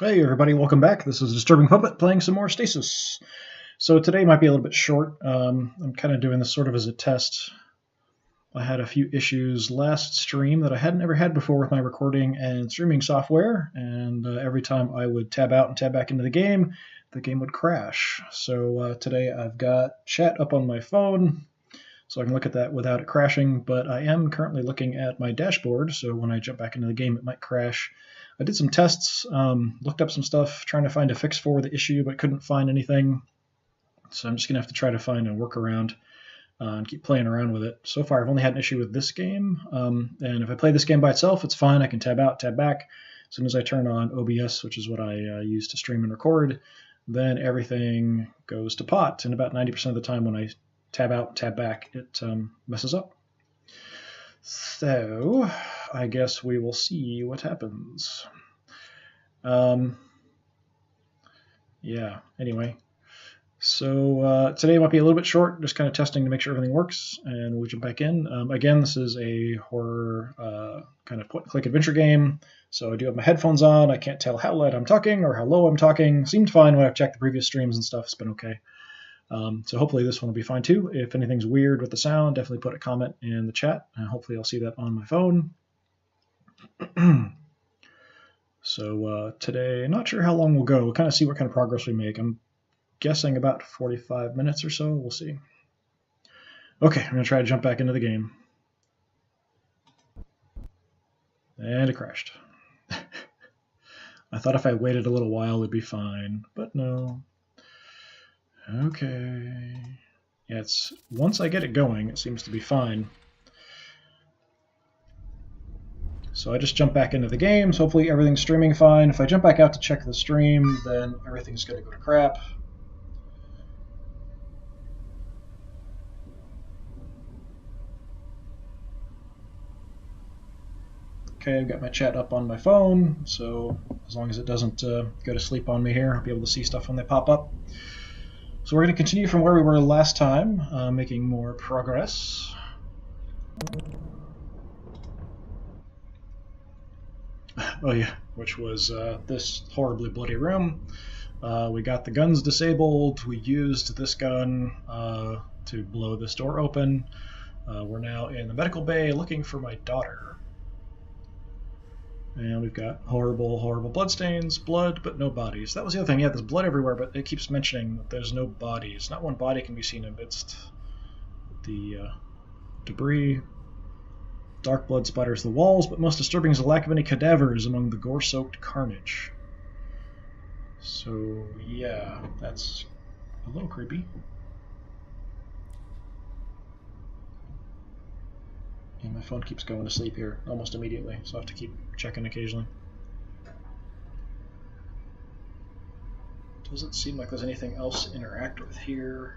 Hey everybody, welcome back. This is Disturbing Puppet playing some more Stasis. So today might be a little bit short. I'm kind of doing this sort of as a test. I had a few issues last stream that I hadn't ever had before with my recording and streaming software, and every time I would tab out and tab back into the game would crash. So today I've got chat up on my phone, so I can look at that without it crashing, but I am currently looking at my dashboard, so when I jump back into the game it might crash. I did some tests, looked up some stuff, trying to find a fix for the issue, but couldn't find anything. So I'm just going to have to try to find a workaround and keep playing around with it. So far, I've only had an issue with this game, and if I play this game by itself, it's fine. I can tab out, tab back. As soon as I turn on OBS, which is what I use to stream and record, then everything goes to pot. And about 90% of the time when I tab out, tab back, it messes up. So I guess we will see what happens. Yeah, anyway. So today might be a little bit short, just kind of testing to make sure everything works, and we'll jump back in. Again, this is a horror kind of point-and-click adventure game, so I do have my headphones on. I can't tell how loud I'm talking or how low I'm talking. Seemed fine when I've checked the previous streams and stuff. It's been okay. So hopefully this one will be fine too. If anything's weird with the sound, definitely put a comment in the chat, and hopefully I'll see that on my phone. So today, not sure how long we'll go. We'll kind of see what kind of progress we make. I'm guessing about 45 minutes or so. We'll see. Okay, I'm going to try to jump back into the game. And it crashed. I thought if I waited a little while it'd be fine, but no. Okay. Yeah, once I get it going, it seems to be fine. So I just jump back into the game, so hopefully everything's streaming fine. If I jump back out to check the stream, then everything's going to go to crap. Okay, I've got my chat up on my phone, so as long as it doesn't go to sleep on me here, I'll be able to see stuff when they pop up. So we're going to continue from where we were last time, making more progress. Oh yeah, which was this horribly bloody room. We got the guns disabled. We used this gun to blow this door open. We're now in the medical bay looking for my daughter. And we've got horrible, horrible bloodstains, blood, but no bodies. That was the other thing. Yeah, there's blood everywhere, but it keeps mentioning that there's no bodies. Not one body can be seen amidst the debris. Dark blood spatters the walls, but most disturbing is the lack of any cadavers among the gore-soaked carnage. So, yeah, that's a little creepy. Yeah, my phone keeps going to sleep here almost immediately, so I have to keep checking occasionally. Doesn't seem like there's anything else to interact with here.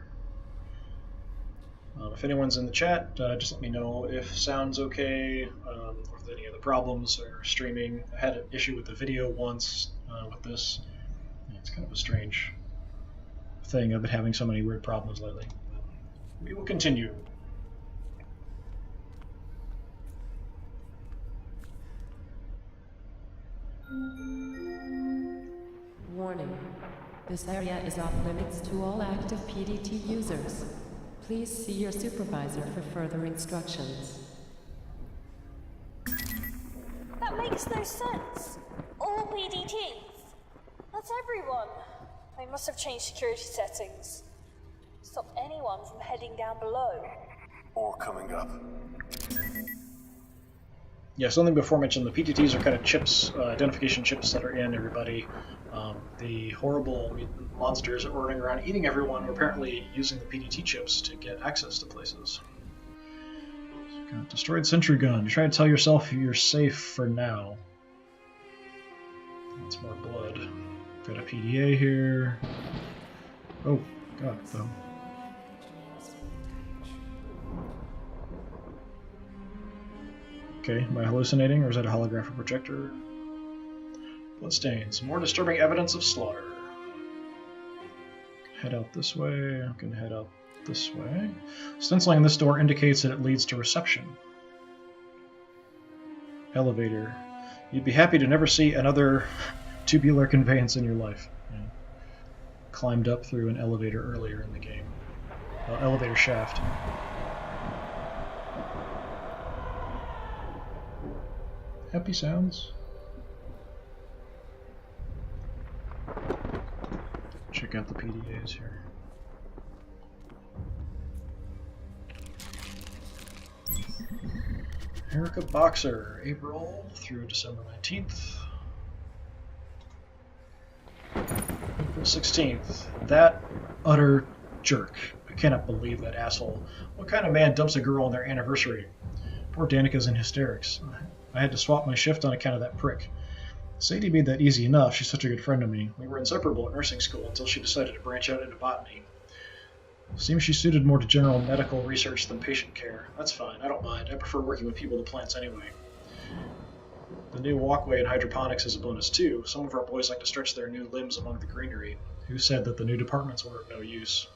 If anyone's in the chat, just let me know if sound's okay, or if there's any other problems or streaming. I had an issue with the video once with this. Yeah, it's kind of a strange thing. I've been having so many weird problems lately. We will continue. Warning. This area is off limits to all active PDT users. Please see your supervisor for further instructions. That makes no sense. All PDTs. That's everyone. They must have changed security settings. Stop anyone from heading down below. Or coming up. Yeah, something before mentioned, the PTTs are kind of chips, identification chips that are in everybody. The horrible monsters that were running around eating everyone were apparently using the PDT chips to get access to places. Got destroyed sentry gun. You try to tell yourself you're safe for now. That's more blood. Got a PDA here. Oh, God, though. Okay, am I hallucinating, or is that a holographic projector? Bloodstains. More disturbing evidence of slaughter. Head out this way. I'm going to head out this way. Stenciling on this door indicates that it leads to reception. Elevator. You'd be happy to never see another tubular conveyance in your life. Yeah. Climbed up through an elevator earlier in the game. Elevator shaft. Happy sounds. Check out the PDAs here. Erica Boxer, April through December 19th. April 16th. That utter jerk. I cannot believe that asshole. What kind of man dumps a girl on their anniversary? Poor Danica's in hysterics. I had to swap my shift on account of that prick. Sadie made that easy enough. She's such a good friend of me. We were inseparable at nursing school until she decided to branch out into botany. Seems she suited more to general medical research than patient care. That's fine. I don't mind. I prefer working with people to plants anyway. The new walkway in hydroponics is a bonus too. Some of our boys like to stretch their new limbs among the greenery. Who said that the new departments were of no use?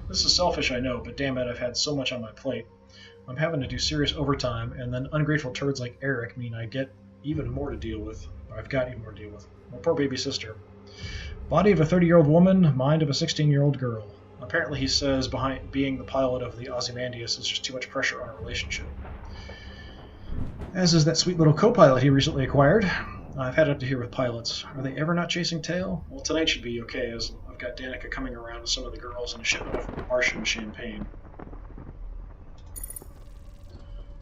This is selfish, I know, but damn it, I've had so much on my plate. I'm having to do serious overtime, and then ungrateful turds like Eric mean I get even more to deal with. I've got even more to deal with. My poor baby sister. Body of a 30-year-old woman, mind of a 16-year-old girl. Apparently he says behind being the pilot of the Ozymandias is just too much pressure on a relationship. As is that sweet little co-pilot he recently acquired. I've had it up to here with pilots. Are they ever not chasing tail? Well, tonight should be okay, as I've got Danica coming around with some of the girls and a shipment of Martian champagne.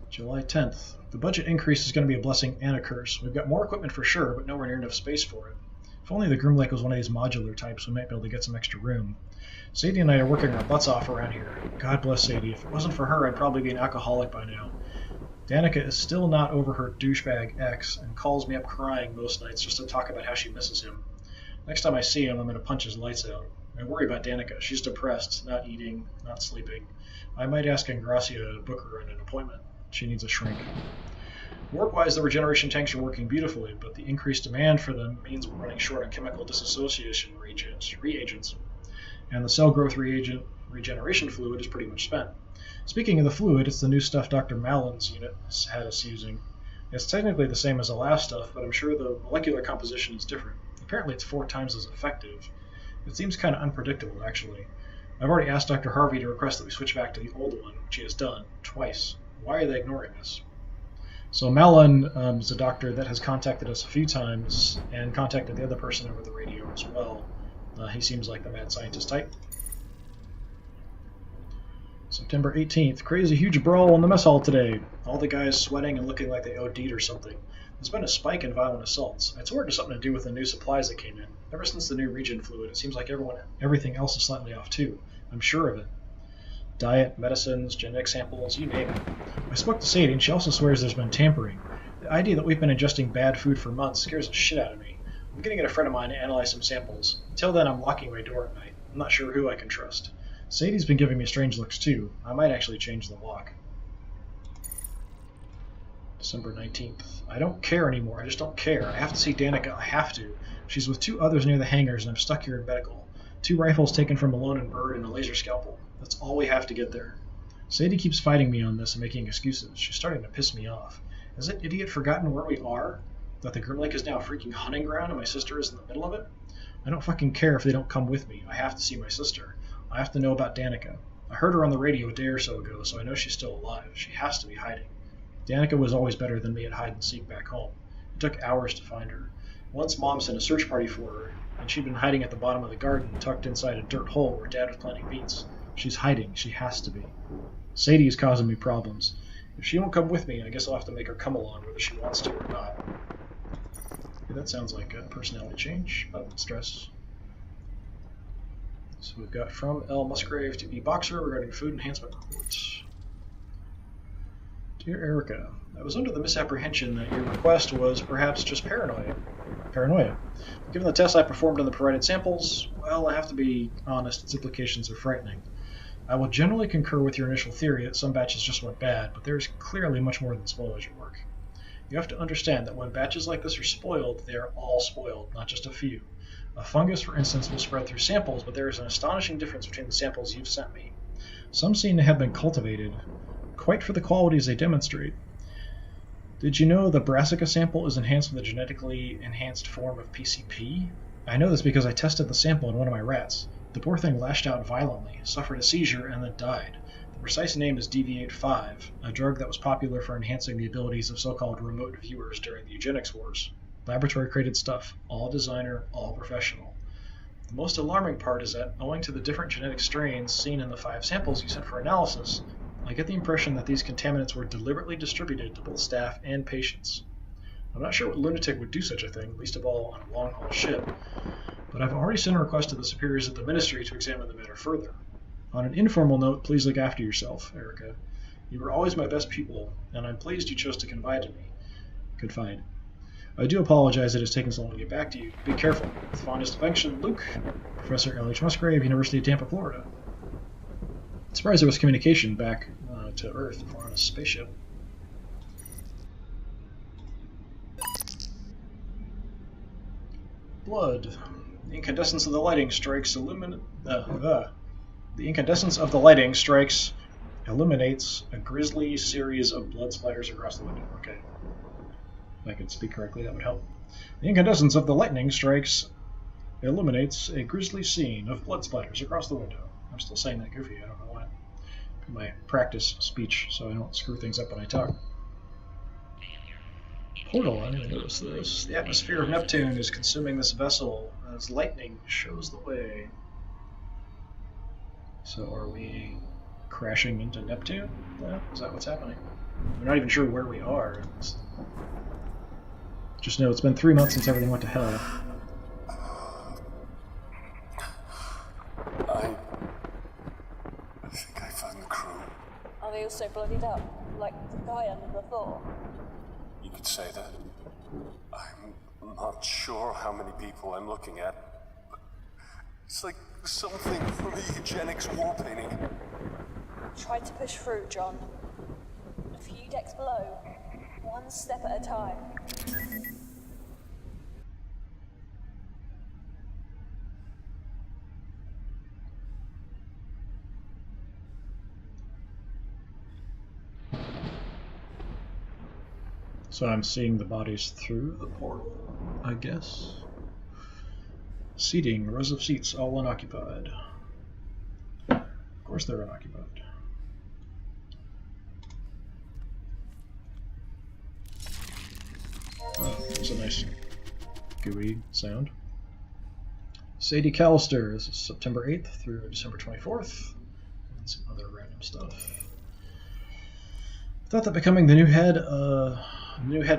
July 10th. The budget increase is going to be a blessing and a curse. We've got more equipment for sure, but nowhere near enough space for it. If only the Groom Lake was one of these modular types, we might be able to get some extra room. Sadie and I are working our butts off around here. God bless Sadie. If it wasn't for her, I'd probably be an alcoholic by now. Danica is still not over her douchebag ex and calls me up crying most nights just to talk about how she misses him. Next time I see him, I'm going to punch his lights out. I worry about Danica. She's depressed, not eating, not sleeping. I might ask Ingracia to book her in an appointment. She needs a shrink. Work-wise, the regeneration tanks are working beautifully, but the increased demand for them means we're running short on chemical disassociation reagents. And the cell growth regeneration fluid is pretty much spent. Speaking of the fluid, it's the new stuff Dr. Mallon's unit had us using. It's technically the same as the last stuff, but I'm sure the molecular composition is different. Apparently it's 4 times as effective. It seems kind of unpredictable, actually. I've already asked Dr. Harvey to request that we switch back to the old one, which he has done, twice. Why are they ignoring us? So Mallon is a doctor that has contacted us a few times, and contacted the other person over the radio as well. He seems like the mad scientist type. September 18th. Crazy huge brawl in the mess hall today. All the guys sweating and looking like they OD'd or something. There's been a spike in violent assaults. I swear it has something to do with the new supplies that came in. Ever since the new regen fluid, it seems like everything else is slightly off too. I'm sure of it. Diet, medicines, genetic samples, you name it. I spoke to Sadie, and she also swears there's been tampering. The idea that we've been ingesting bad food for months scares the shit out of me. I'm going to get a friend of mine to analyze some samples. Until then, I'm locking my door at night. I'm not sure who I can trust. Sadie's been giving me strange looks too. I might actually change the lock. December 19th. I don't care anymore. I just don't care. I have to see Danica. I have to. She's with 2 others near the hangars, and I'm stuck here in medical. 2 rifles taken from Malone and Bird and a laser scalpel. That's all we have to get there. Sadie keeps fighting me on this and making excuses. She's starting to piss me off. Has that idiot forgotten where we are? That the Grim Lake is now a freaking hunting ground and my sister is in the middle of it? I don't fucking care if they don't come with me. I have to see my sister. I have to know about Danica. I heard her on the radio a day or so ago, so I know she's still alive. She has to be hiding. Danica was always better than me at hide and seek back home. It took hours to find her. Once Mom sent a search party for her, and she'd been hiding at the bottom of the garden, tucked inside a dirt hole where Dad was planting beets. She's hiding. She has to be. Sadie is causing me problems. If she won't come with me, I guess I'll have to make her come along whether she wants to or not. Okay, that sounds like a personality change, but stress. So we've got from L. Musgrave to E. Boxer regarding food enhancement report. Dear Erica, I was under the misapprehension that your request was perhaps just paranoia. Given the tests I performed on the provided samples, well, I have to be honest, its implications are frightening. I will generally concur with your initial theory that some batches just went bad, but there is clearly much more than spoilage at work. You have to understand that when batches like this are spoiled, they are all spoiled, not just a few. A fungus, for instance, will spread through samples, but there is an astonishing difference between the samples you've sent me. Some seem to have been cultivated, quite for the qualities they demonstrate. Did you know the brassica sample is enhanced with a genetically enhanced form of PCP? I know this because I tested the sample in one of my rats. The poor thing lashed out violently, suffered a seizure, and then died. The precise name is Deviate-5, a drug that was popular for enhancing the abilities of so-called remote viewers during the eugenics wars. Laboratory-created stuff, all designer, all professional. The most alarming part is that, owing to the different genetic strains seen in the 5 samples you sent for analysis, I get the impression that these contaminants were deliberately distributed to both staff and patients. I'm not sure what lunatic would do such a thing, least of all on a long-haul ship, but I've already sent a request to the superiors at the Ministry to examine the matter further. On an informal note, please look after yourself, Erica. You were always my best pupil, and I'm pleased you chose to confide in me. Confide. I do apologize it has taken so long to get back to you. Be careful. With fondest affection, Luke. Professor L.H. Musgrave, University of Tampa, Florida. I'm surprised there was communication back to Earth if we're on a spaceship. Blood. The incandescence of the lighting strikes The incandescence of the lighting strikes illuminates a grisly series of blood splatters across the window. Okay. If I could speak correctly, that would help. The incandescence of the lightning strikes illuminates a grisly scene of blood splatters across the window. I'm still saying that goofy, I don't know why. My practice speech, so I don't screw things up when I talk. Portal, I didn't notice this. The atmosphere of Neptune is consuming this vessel as lightning shows the way. So are we crashing into Neptune? Yeah, is that what's happening? We're not even sure where we are. Just know it's been 3 months since everything went to hell. I think I found the crew. Are they also bloodied up, like the guy under the Thor? You could say that. I'm not sure how many people I'm looking at. But it's like something from the eugenics war painting. Try to push through, John. A few decks below, one step at a time. So I'm seeing the bodies through the portal, I guess. Seating, rows of seats, all unoccupied. Of course they're unoccupied. Oh, that's a nice gooey sound. Sadie Callister, this is September 8th through December 24th. And some other random stuff. I thought that becoming the new head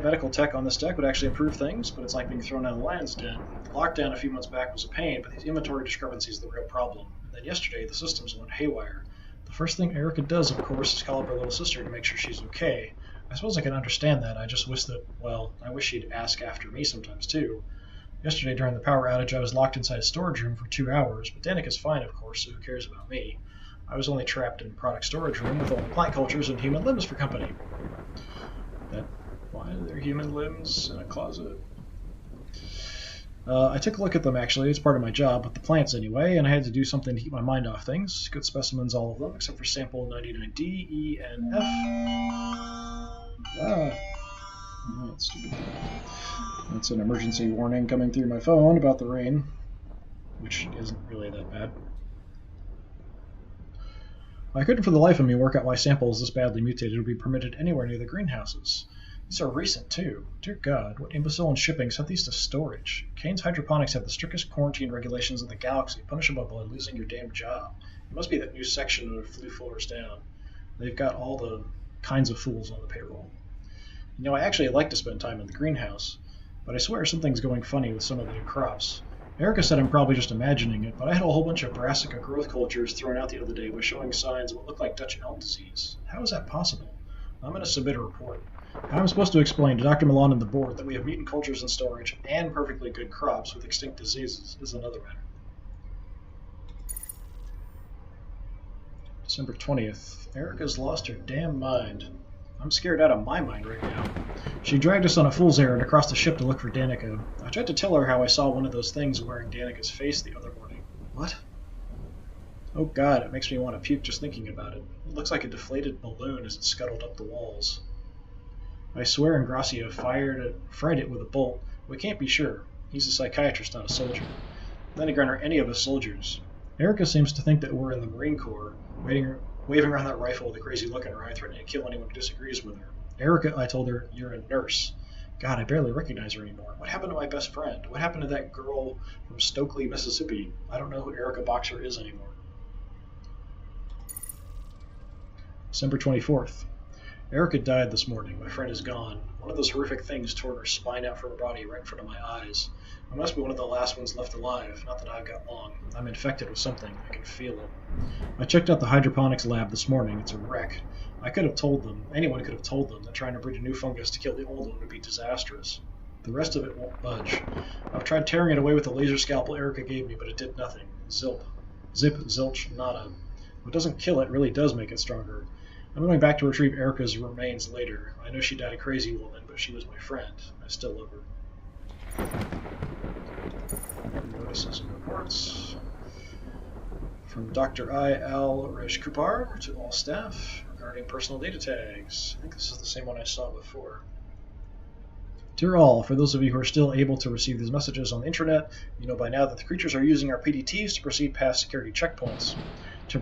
medical tech on this deck would actually improve things, but it's like being thrown out of the lion's den. The lockdown a few months back was a pain, but these inventory discrepancies are the real problem. And then yesterday, the systems went haywire. The first thing Erica does, of course, is call up her little sister to make sure she's okay. I suppose I can understand that. I just wish that, well, I wish she'd ask after me sometimes, too. Yesterday, during the power outage, I was locked inside a storage room for 2 hours, but Danica's fine, of course, so who cares about me? I was only trapped in a product storage room with only plant cultures and human limbs for company. Why are there human limbs in a closet? I took a look at them, actually. It's part of my job, with the plants anyway, and I had to do something to keep my mind off things. Good specimens, all of them, except for sample 99D, E, and F. Oh, that's stupid. That's an emergency warning coming through my phone about the rain, which isn't really that bad. I couldn't for the life of me work out why samples this badly mutated would be permitted anywhere near the greenhouses. These are recent, too. Dear God, what imbecile in shipping sent these to storage? Kane's hydroponics have the strictest quarantine regulations in the galaxy, punishable by losing your damn job. It must be that new section of Flew Floors Down. They've got all the kinds of fools on the payroll. You know, I actually like to spend time in the greenhouse, but I swear something's going funny with some of the new crops. Erica said I'm probably just imagining it, but I had a whole bunch of brassica growth cultures thrown out the other day with showing signs of what looked like Dutch elm disease. How is that possible? I'm going to submit a report. How I'm supposed to explain to Dr. Milan and the board that we have mutant cultures in storage and perfectly good crops with extinct diseases is another matter. December 20th. Erica's lost her damn mind. I'm scared out of my mind right now. She dragged us on a fool's errand across the ship to look for Danica. I tried to tell her how I saw one of those things wearing Danica's face the other morning. What? Oh God, it makes me want to puke just thinking about it. It looks like a deflated balloon as it scuttled up the walls. I swear Ingracia fried it with a bolt. We can't be sure. He's a psychiatrist, not a soldier. Then again, are any of us soldiers? Erica seems to think that we're in the Marine Corps, waving around that rifle with a crazy look in her eye, threatening to kill anyone who disagrees with her. Erica, I told her, you're a nurse. God, I barely recognize her anymore. What happened to my best friend? What happened to that girl from Stokely, Mississippi? I don't know who Erica Boxer is anymore. December 24th. Erica died this morning. My friend is gone. One of those horrific things tore her spine out from her body right in front of my eyes. I must be one of the last ones left alive. Not that I've got long. I'm infected with something. I can feel it. I checked out the hydroponics lab this morning. It's a wreck. I could have told them, anyone could have told them, that trying to breed a new fungus to kill the old one would be disastrous. The rest of it won't budge. I've tried tearing it away with the laser scalpel Erica gave me, but it did nothing. Zip, zilch, nada. What doesn't kill it really does make it stronger. I'm going back to retrieve Erica's remains later. I know she died a crazy woman, but she was my friend. I still love her. Notices and reports. From Dr. I. Al Reshkupar to all staff regarding personal data tags. I think this is the same one I saw before. Dear all, for those of you who are still able to receive these messages on the intranet, you know by now that the creatures are using our PDTs to proceed past security checkpoints. To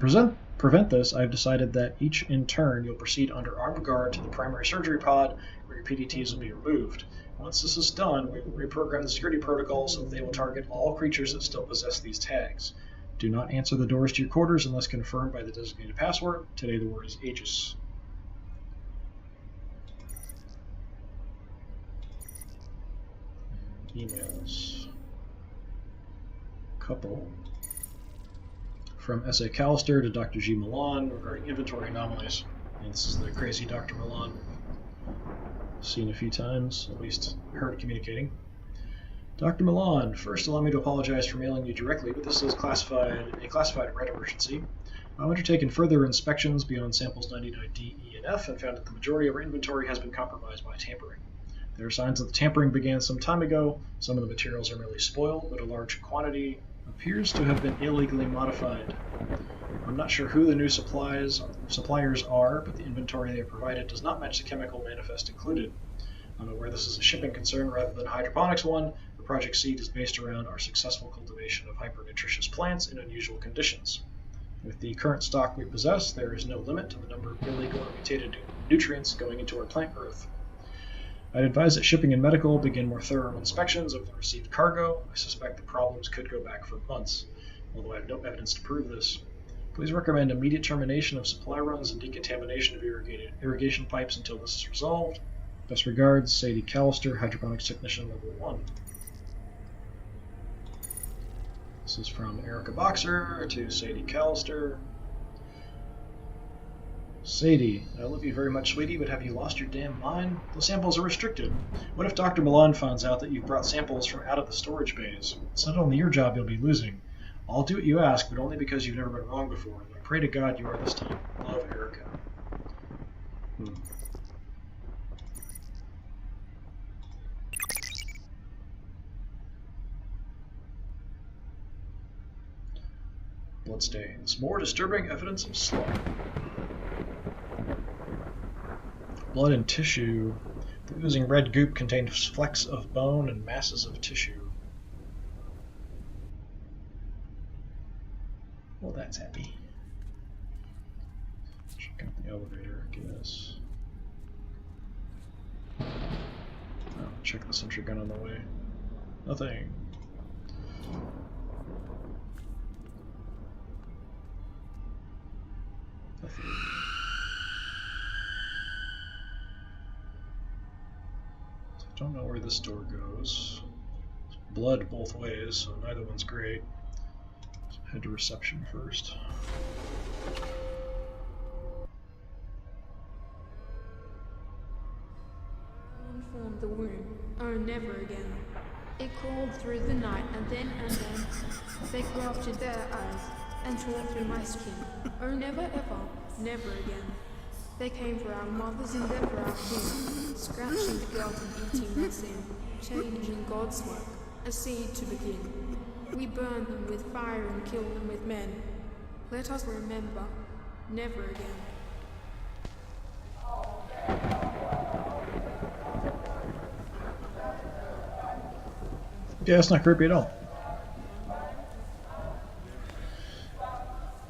prevent this, I've decided that each in turn you'll proceed under armed guard to the primary surgery pod, where your PDTs will be removed. Once this is done, we will reprogram the security protocol so that they will target all creatures that still possess these tags. Do not answer the doors to your quarters unless confirmed by the designated password. Today the word is Aegis. Emails. Couple. From S.A. Callister to Dr. G. Milan regarding inventory anomalies. And this is the crazy Dr. Milan. Seen a few times, at least heard communicating. Dr. Milan, first allow me to apologize for mailing you directly, but this is a classified red emergency. I've undertaken further inspections beyond samples 99D, E, and F and found that the majority of our inventory has been compromised by tampering. There are signs that the tampering began some time ago. Some of the materials are merely spoiled, but a large quantity appears to have been illegally modified. I'm not sure who the new suppliers are, but the inventory they have provided does not match the chemical manifest included. I'm aware this is a shipping concern rather than a hydroponics one. The project seed is based around our successful cultivation of hyper-nutritious plants in unusual conditions. With the current stock we possess, there is no limit to the number of illegal or mutated nutrients going into our plant growth. I'd advise that shipping and medical begin more thorough inspections of the received cargo. I suspect the problems could go back for months, although I have no evidence to prove this. Please recommend immediate termination of supply runs and decontamination of irrigation pipes until this is resolved. Best regards, Sadie Callister, Hydroponics Technician Level 1. This is from Erica Boxer to Sadie Callister. Sadie, I love you very much, sweetie, but have you lost your damn mind? The samples are restricted. What if Dr. Milan finds out that you've brought samples from out of the storage bays? It's not only your job you'll be losing. I'll do what you ask, but only because you've never been wrong before. I pray to God you are this time. Love, Erica. Bloodstains. More disturbing evidence of slaughter. Blood and tissue. The oozing red goop contained flecks of bone and masses of tissue. Well, that's happy. Check out the elevator, I guess. Oh, check the sentry gun on the way. Nothing. Nothing. I don't know where this door goes. There's blood both ways, so neither one's great. So head to reception first. Formed the womb. Oh, never again. It crawled through the night, and then they grafted their eyes and tore through my skin. Oh, never ever, never again. They came for our mothers and then for our kin, scratching the guilt and eating their sin, changing God's work, a seed to begin. We burn them with fire and kill them with men. Let us remember, never again. Yeah, it's not creepy at all.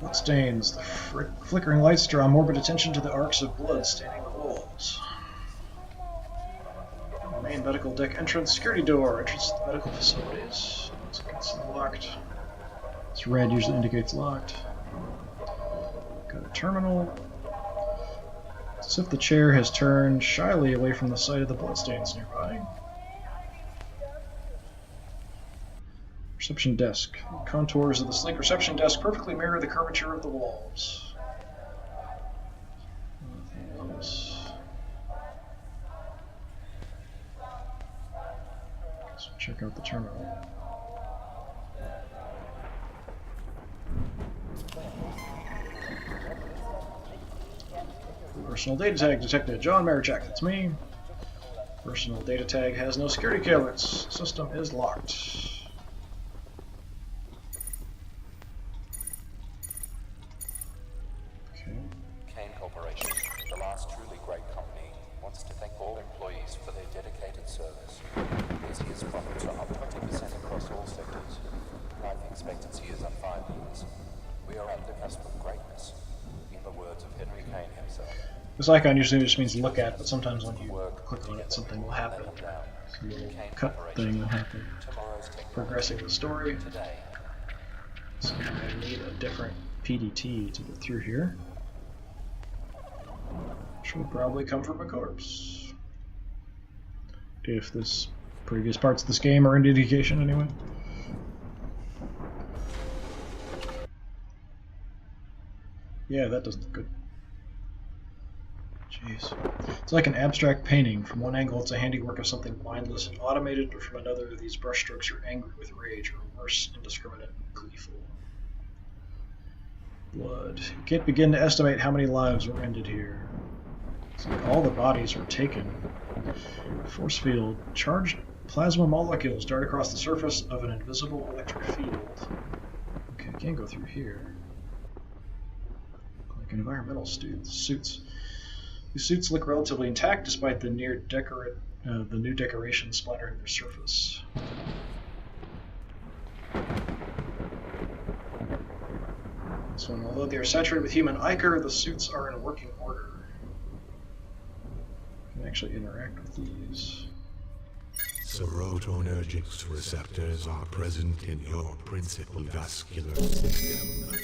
Bloodstains. The flickering lights draw morbid attention to the arcs of blood staining the walls. Main medical deck entrance. Security door. Entrance to the medical facilities. Looks like it's locked. This red usually indicates locked. Got a terminal. It's as if the chair has turned shyly away from the sight of the bloodstains nearby. Reception desk. The contours of the sleek reception desk perfectly mirror the curvature of the walls. Nothing else. Let's check out the terminal. Personal data tag detected. John Marichak, that's me. Personal data tag has no security killers. System is locked. Kane Corporation, the last truly great company, wants to thank all employees for their dedicated service. This year's profits are up 20% across all sectors. Life expectancy is up 5 years. We are at the cusp of greatness, in the words of Henry Kane himself. This icon usually just means look at, but sometimes when you click on it, something will happen. It's a little cut thing will happen. Progressing the story. So I need a different PDT to get through here. Which will probably come from a corpse. If this previous parts of this game are any indication anyway. Yeah, that doesn't look good. Jeez. It's like an abstract painting. From one angle, it's a handiwork of something mindless and automated, but from another, these brushstrokes are angry with rage, or worse, indiscriminate and gleeful. Blood. You can't begin to estimate how many lives were ended here. It's like all the bodies were taken. Force field. Charged plasma molecules dart across the surface of an invisible electric field. Okay, I can't go through here. Like environmental suits. These suits look relatively intact despite the new decoration splattering their surface. This one, although they are saturated with human ichor, the suits are in working order. You can actually interact with these. Serotonergic receptors are present in your principal vascular system.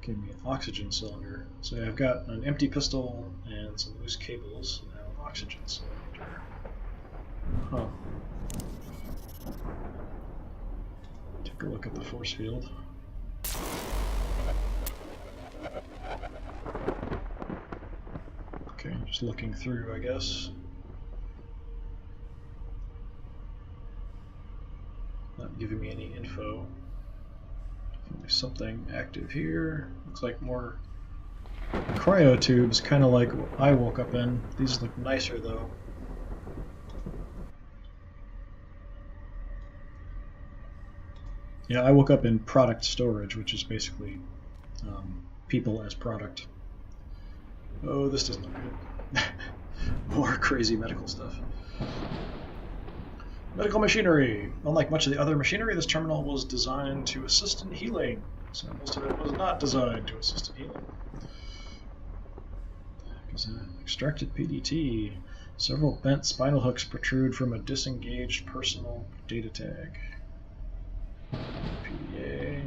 Give me an oxygen cylinder. So I've got an empty pistol and some loose cables, and now an oxygen cylinder. Huh. Take a look at the force field. Okay, just looking through, I guess. Not giving me any info. There's something active here. Looks like more cryotubes, kind of like what I woke up in. These look nicer though. Yeah, I woke up in product storage, which is basically people as product. Oh, this doesn't look good. More crazy medical stuff. Medical machinery. Unlike much of the other machinery, this terminal was designed to assist in healing. So most of it was not designed to assist in healing. Extracted PDT. Several bent spinal hooks protrude from a disengaged personal data tag. PDA.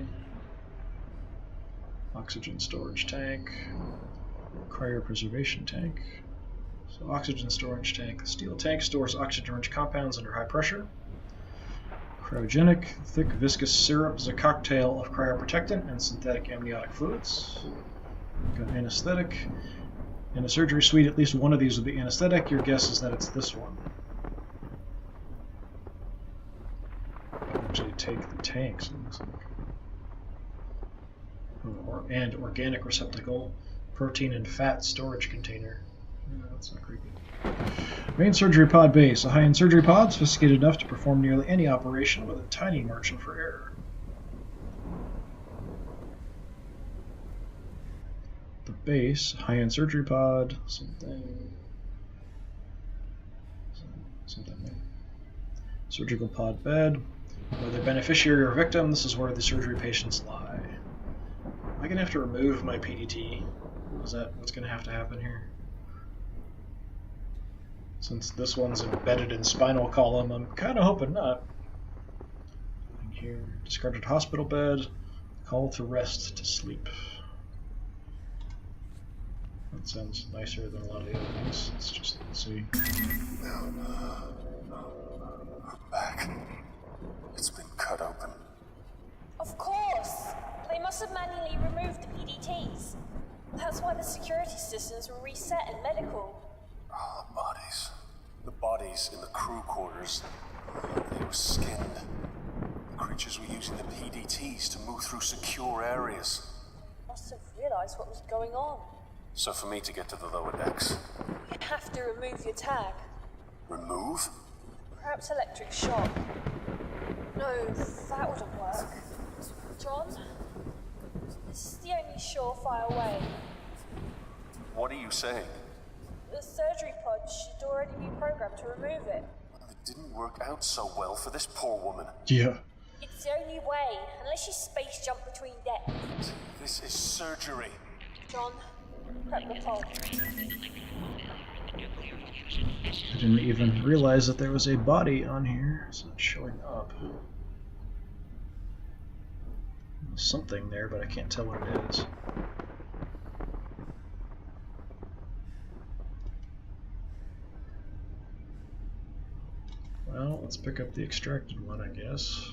Oxygen storage tank. Cryopreservation tank. So oxygen storage tank. The steel tank stores oxygen-rich compounds under high pressure. Cryogenic. Thick viscous syrup is a cocktail of cryoprotectant and synthetic amniotic fluids. Got anesthetic. In a surgery suite, at least one of these would be anesthetic. Your guess is that it's this one. You can actually take the tanks, it looks like. And organic receptacle. Protein and fat storage container. No, that's not creepy. Main surgery pod base. A high-end surgery pod sophisticated enough to perform nearly any operation with a tiny margin for error. the base, high-end surgery pod, something. Surgical pod bed. Whether beneficiary or victim, this is where the surgery patients lie. Am I going to have to remove my PDT? Is that what's going to have to happen here? Since this one's embedded in spinal column, I'm kind of hoping not. Here, discarded hospital bed, call to rest to sleep. That sounds nicer than a lot of the other things. Let's just see. I'm back. It's been cut open. Of course! They must have manually removed the PDTs. That's why the security systems were reset in medical. Oh, the bodies. The bodies in the crew quarters. They were skinned. The creatures were using the PDTs to move through secure areas. Must have realized what was going on. So for me to get to the lower decks... You have to remove your tag. Remove? Perhaps electric shock. No, that wouldn't work. John? This is the only surefire way. What are you saying? The surgery pod should already be programmed to remove it. It didn't work out so well for this poor woman. Yeah. It's the only way, unless you space jump between decks. This is surgery. John, prep the pod. I didn't even realize that there was a body on here. It's not showing up. There's something there, but I can't tell what it is. Well, let's pick up the extracted one, I guess.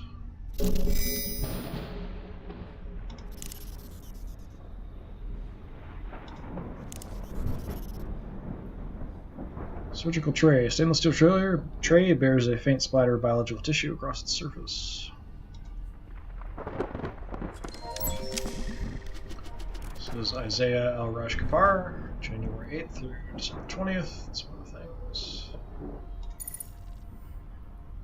Surgical tray. Stainless steel tray bears a faint splatter of biological tissue across its surface. This is Isaiah Al Raj Kapar, January 8th through December 20th. That's one of the things.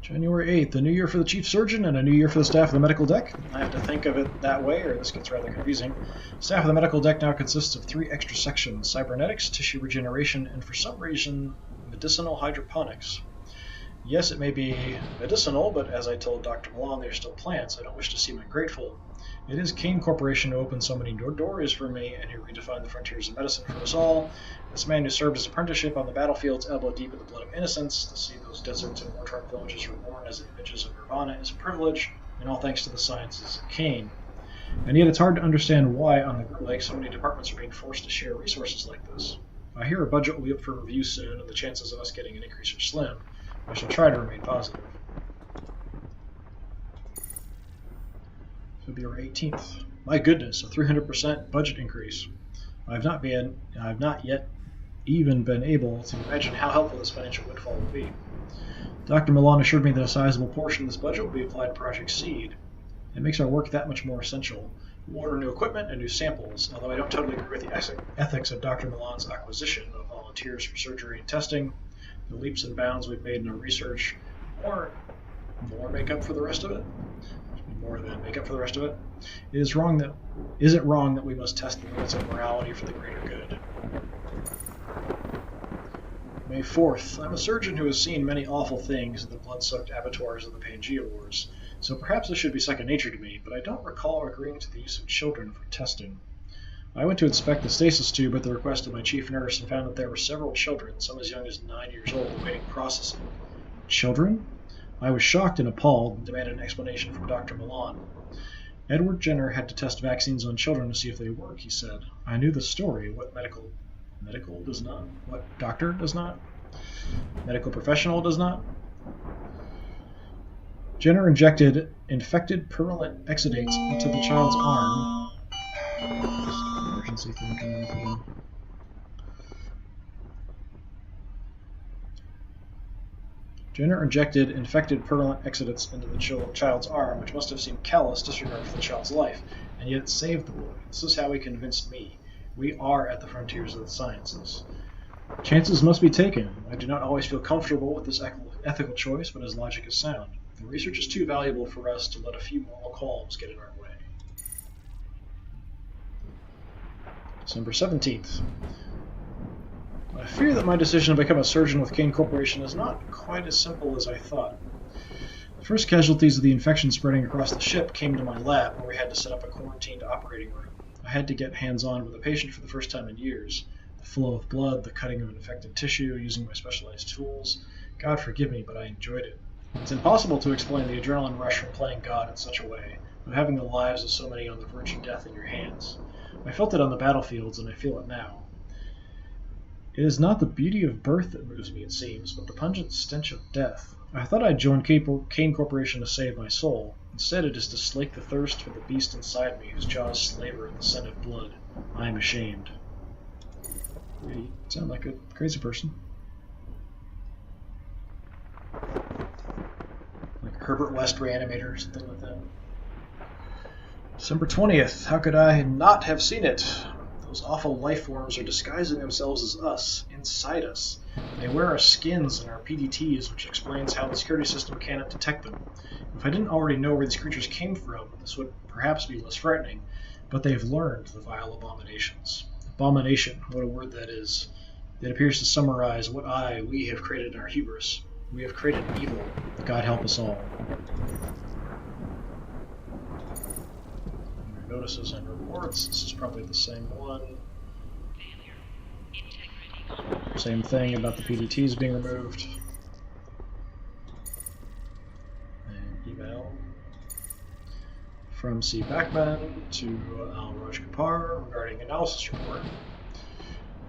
January 8th, a new year for the chief surgeon and a new year for the staff of the medical deck. I have to think of it that way, or this gets rather confusing. Staff of the medical deck now consists of 3 extra sections: cybernetics, tissue regeneration, and for some reason, medicinal hydroponics. Yes, it may be medicinal, but as I told Dr. Milan, they're still plants. I don't wish to seem ungrateful. It is Kane Corporation who opened so many doors for me and who redefined the frontiers of medicine for us all. This man who served his apprenticeship on the battlefields elbow deep in the blood of innocence, to see those deserts and war-torn villages reborn as images of nirvana is a privilege, and all thanks to the sciences of Kane. And yet it's hard to understand why on the Great Lakes so many departments are being forced to share resources like this. I hear a budget will be up for review soon, and the chances of us getting an increase are slim. I shall try to remain positive. February 18th. My goodness, a 300% budget increase. I've not yet even been able to imagine how helpful this financial windfall will be. Dr. Milan assured me that a sizable portion of this budget will be applied to Project Seed. It makes our work that much more essential. We'll order new equipment and new samples, although I don't totally agree with the ethics of Dr. Milan's acquisition of volunteers for surgery and testing. The leaps and bounds we've made in our research, more make up for the rest of it. More than make up for the rest of it. Is it wrong that we must test the limits of morality for the greater good? May 4th. I'm a surgeon who has seen many awful things in the blood-soaked abattoirs of the Pangea Wars, so perhaps this should be second nature to me, but I don't recall agreeing to the use of children for testing. I went to inspect the stasis tube at the request of my chief nurse and found that there were several children, some as young as 9 years old, awaiting processing. Children? I was shocked and appalled and demanded an explanation from Dr. Milan. Edward Jenner had to test vaccines on children to see if they work, he said. I knew the story. What medical does not? What doctor does not? Medical professional does not? Jenner injected infected purulent exudates into the child's arm. Emergency thing coming up again. Jenner injected infected purulent exudates into the child's arm, which must have seemed callous disregard for the child's life, and yet it saved the boy. This is how he convinced me. We are at the frontiers of the sciences. Chances must be taken. I do not always feel comfortable with this ethical choice, but his logic is sound. The research is too valuable for us to let a few moral qualms get in our way. December 17th. I fear that my decision to become a surgeon with Kane Corporation is not quite as simple as I thought. The first casualties of the infection spreading across the ship came to my lab, where we had to set up a quarantined operating room. I had to get hands-on with a patient for the first time in years. The flow of blood, the cutting of infected tissue, using my specialized tools. God forgive me, but I enjoyed it. It's impossible to explain the adrenaline rush from playing God in such a way, of having the lives of so many on the verge of death in your hands. I felt it on the battlefields, and I feel it now. It is not the beauty of birth that moves me, it seems, but the pungent stench of death. I thought I'd joined Kane Corporation to save my soul. Instead, it is to slake the thirst for the beast inside me, whose jaws slaver in the scent of blood. I am ashamed. You sound like a crazy person. Like Herbert West Reanimator or something like that. December 20th. How could I not have seen it? Those awful life forms are disguising themselves as us, inside us. They wear our skins and our PDTs, which explains how the security system cannot detect them. If I didn't already know where these creatures came from, this would perhaps be less frightening, but they've learned the vile abominations. Abomination, what a word that is. It appears to summarize what we have created in our hubris. We have created evil. God help us all. Notices and reports. This is probably the same one. Same thing about the PDTs being removed. And email from C. Backman to Al Raj Kapar regarding analysis report.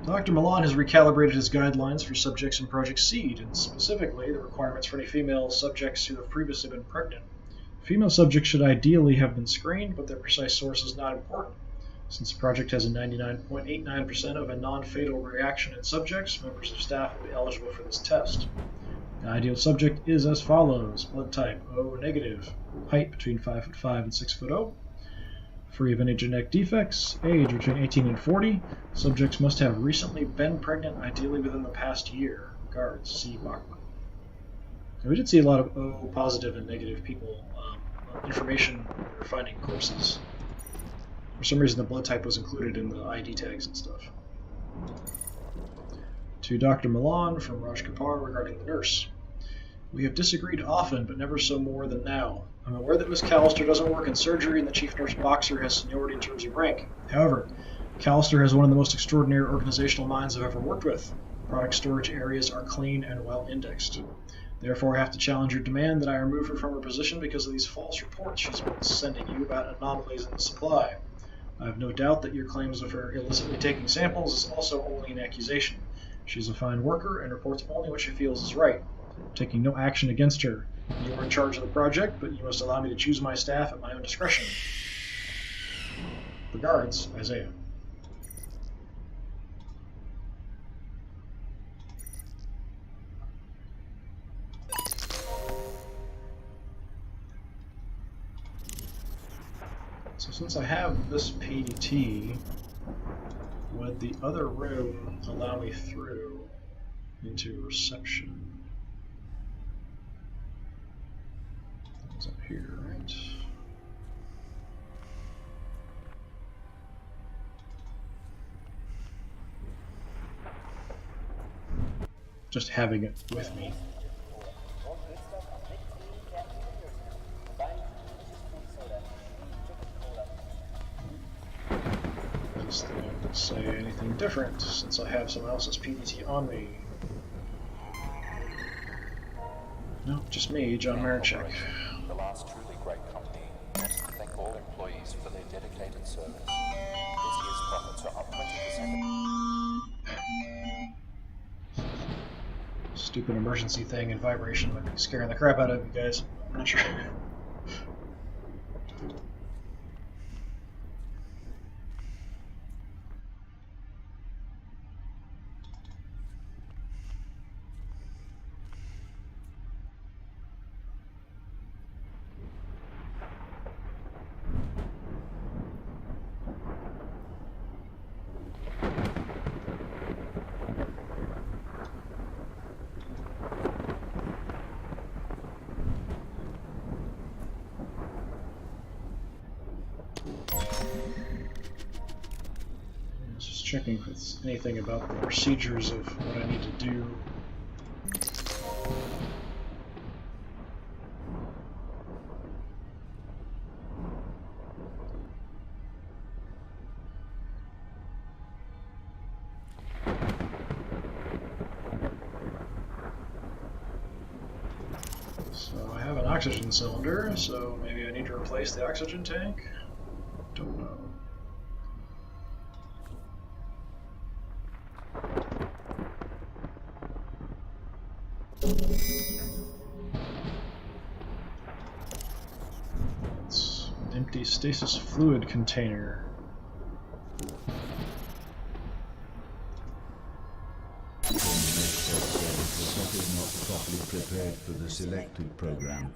Dr. Milan has recalibrated his guidelines for subjects in Project Seed, and specifically the requirements for any female subjects who have previously been pregnant. Female subjects should ideally have been screened, but their precise source is not important. Since the project has a 99.89% of a non-fatal reaction in subjects, members of staff will be eligible for this test. The ideal subject is as follows. Blood type O negative, height between 5'5" and 6'0", free of any genetic defects, age between 18 and 40. Subjects must have recently been pregnant, ideally within the past year. Regards, C. Bachman. We did see a lot of O positive and negative people. Information we were finding corpses. For some reason the blood type was included in the ID tags and stuff. To Dr. Milan from Raj Kapar regarding the nurse. We have disagreed often, but never so more than now. I'm aware that Miss Callister doesn't work in surgery and the Chief Nurse Boxer has seniority in terms of rank. However, Callister has one of the most extraordinary organizational minds I've ever worked with. Product storage areas are clean and well indexed. Therefore, I have to challenge your demand that I remove her from her position because of these false reports she's been sending you about anomalies in the supply. I have no doubt that your claims of her illicitly taking samples is also only an accusation. She is a fine worker and reports only what she feels is right. I'm taking no action against her. You are in charge of the project, but you must allow me to choose my staff at my own discretion. Regards, Isaiah. So since I have this PDT, would the other room allow me through into reception? It's up here, right? Just having it with me. This thing doesn't say anything different since I have someone else's PDT on me. No, just me, John Marichek. The last truly great company wants to thank all employees for their dedicated service. This year's profits are up 20%. Stupid emergency thing and vibration might be scaring the crap out of you guys. I'm not sure. checking if it's anything about the procedures of what I need to do. So I have an oxygen cylinder, so maybe I need to replace the oxygen tank? Don't know. It's an empty stasis fluid container. Is not properly prepared for the selected program.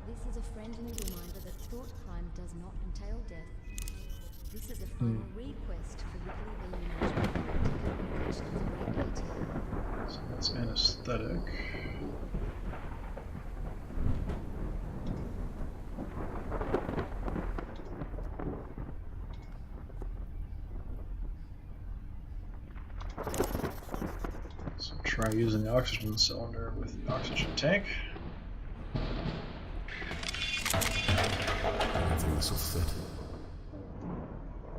This is a friendly reminder that thought crime does not entail death. This is a final request for weekly venue management. So that's anesthetic. So try using the oxygen cylinder with the oxygen tank. I think this will fit.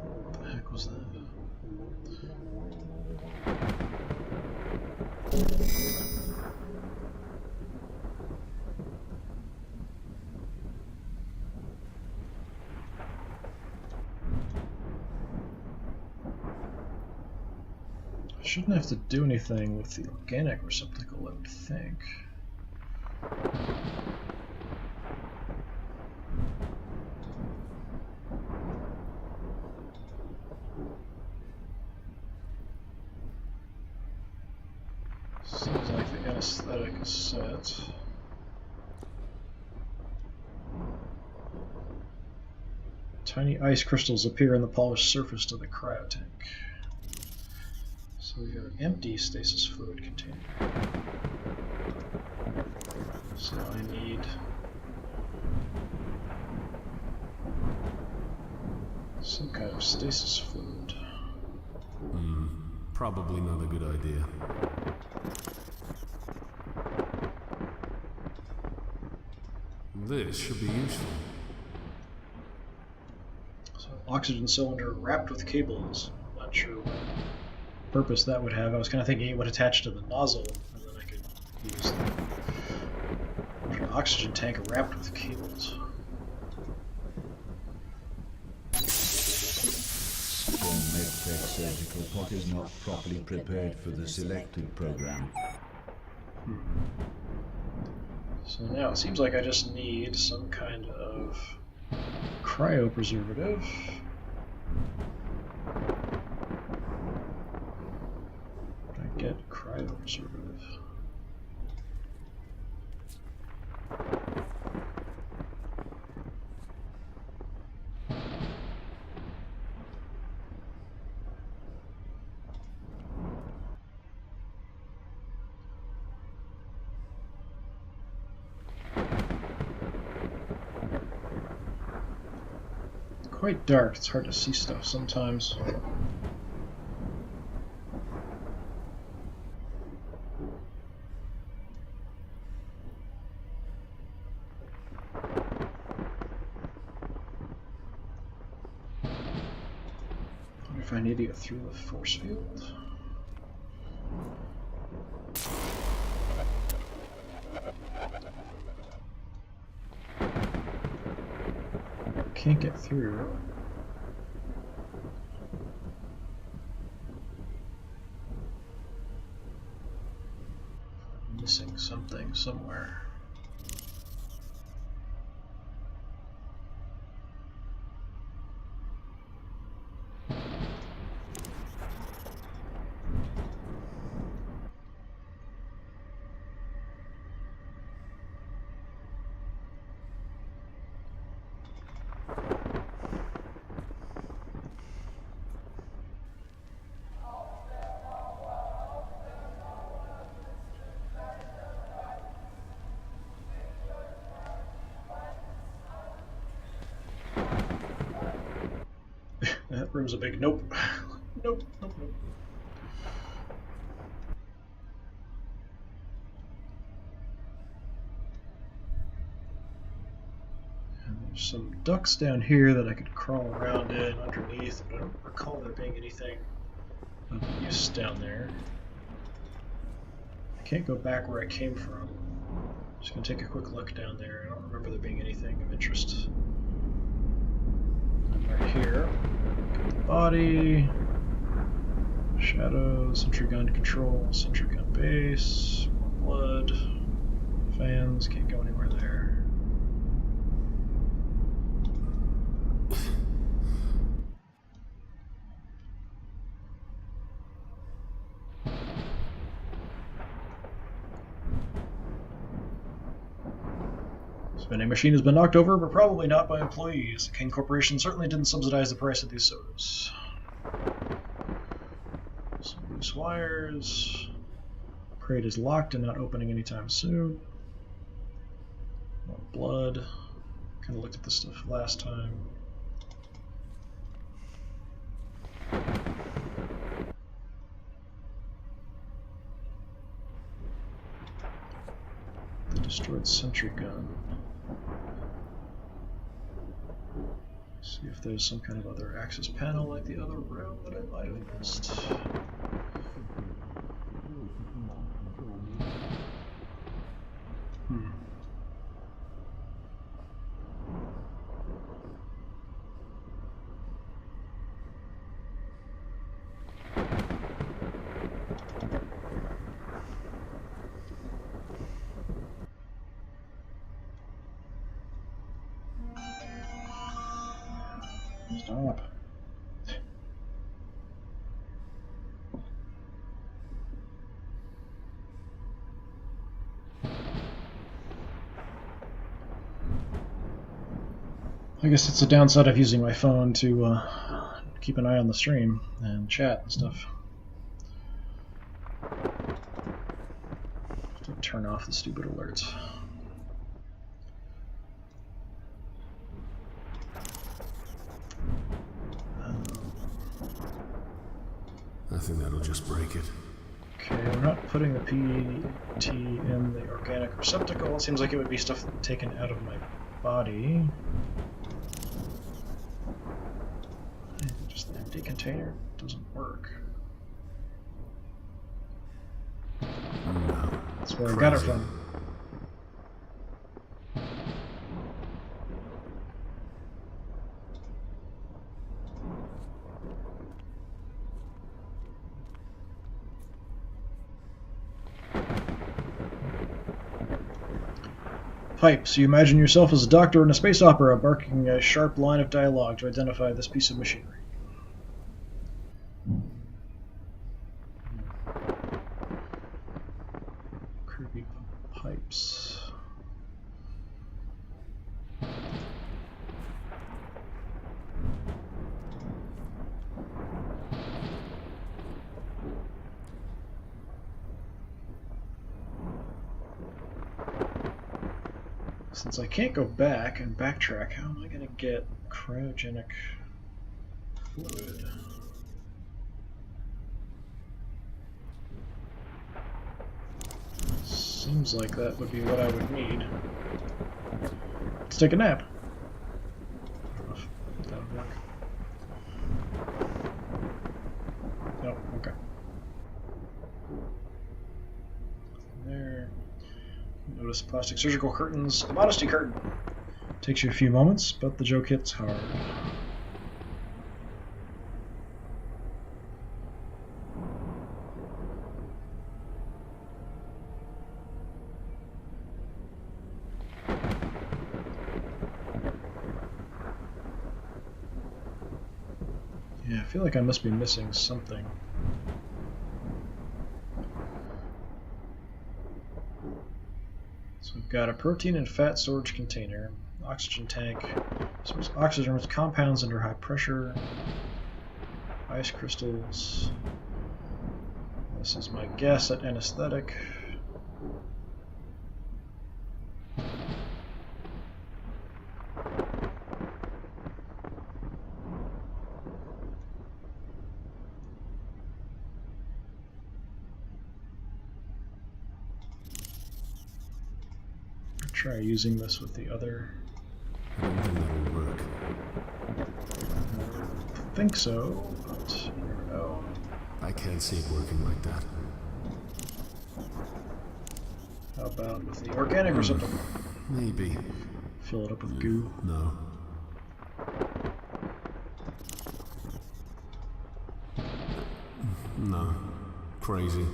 What the heck was that? I shouldn't have to do anything with the organic receptacle, I would think. Seems like the anesthetic is set. Tiny ice crystals appear on the polished surface of the cryotank. So we have an empty stasis fluid container. So I need some kind of stasis fluid. Probably not a good idea. This should be useful. So oxygen cylinder wrapped with cables. I'm not sure what purpose that would have. I was kind of thinking it would attach to the nozzle, and then I could use an oxygen tank wrapped with cables. MedTech surgical pot is not properly prepared for the selected program. So now it seems like I just need some kind of cryopreservative. I get cryopreservative. Quite dark, it's hard to see stuff sometimes. I wonder if I need to go through the force field. Can't get through. I'm missing something somewhere. That room's a big nope. Nope, nope, nope. And there's some ducts down here that I could crawl around in underneath, but I don't recall there being anything of use down there. I can't go back where I came from. Just gonna take a quick look down there. I don't remember there being anything of interest. And right here, got the body, shadows, sentry gun control, sentry gun base, more blood, fans, can't go anywhere there. Vending machine has been knocked over, but probably not by employees. The King Corporation certainly didn't subsidize the price of these sodas. Some loose wires. Crate is locked and not opening anytime soon. More blood. Kind of looked at this stuff last time. The destroyed sentry gun. See if there's some kind of other access panel like the other room that I might have missed. Stop. I guess it's a downside of using my phone to keep an eye on the stream and chat and stuff. To turn off the stupid alerts. I think that'll just break it. Okay, we're not putting the PT in the organic receptacle. It seems like it would be stuff taken out of my body. Just an empty container doesn't work. That's where I got it from. Pipes. You imagine yourself as a doctor in a space opera, barking a sharp line of dialogue to identify this piece of machinery. Creepy pipes. Since I can't go back and backtrack, how am I going to get cryogenic fluid? Seems like that would be what I would need. Let's take a nap. I don't know if that would work. Nope, okay. There. Notice plastic surgical curtains. A modesty curtain. Takes you a few moments, but the joke hits hard. Yeah, I feel like I must be missing something. So we've got a protein and fat storage container, oxygen tank, stores oxygen with compounds under high pressure, ice crystals. This is my guess at anesthetic. Try using this with the other. I don't think that'll work. I think so, but you never know. I can't see it working like that. How about with the organic or something? Maybe. Fill it up with goo. No. No. Crazy.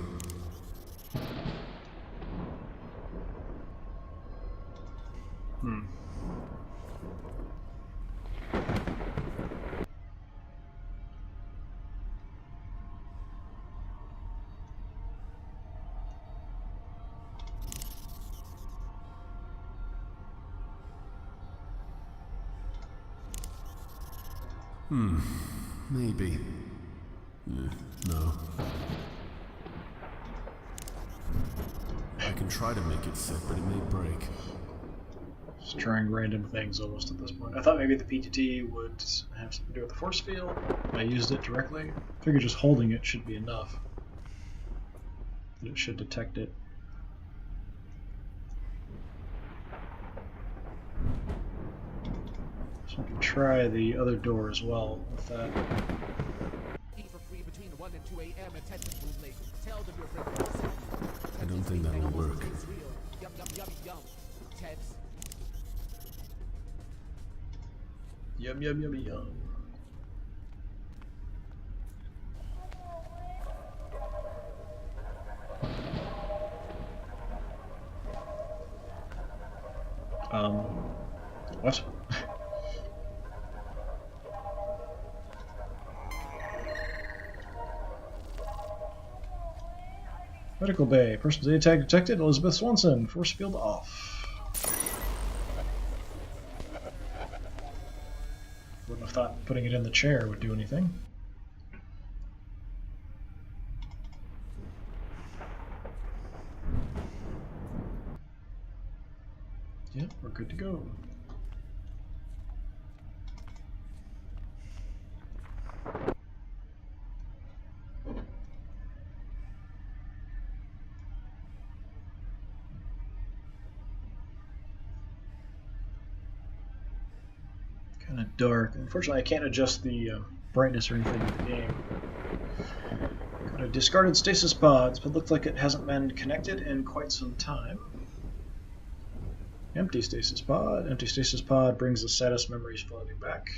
Maybe. No. I can try to make it fit, but it may break. Just trying random things almost at this point. I thought maybe the PTT would have something to do with the force field. I used it directly. I figured just holding it should be enough. That it should detect it. So I can try the other door as well with that. I don't think that'll work. Yum yum yum yum. What? Medical bay. Person's data tag detected. Elizabeth Swanson. Force field off. Wouldn't have thought putting it in the chair would do anything. Yep, we're good to go. Kind of dark. Unfortunately, I can't adjust the brightness or anything in the game. Got a discarded stasis pods, but looks like it hasn't been connected in quite some time. Empty stasis pod. Empty stasis pod brings the status memories floating back.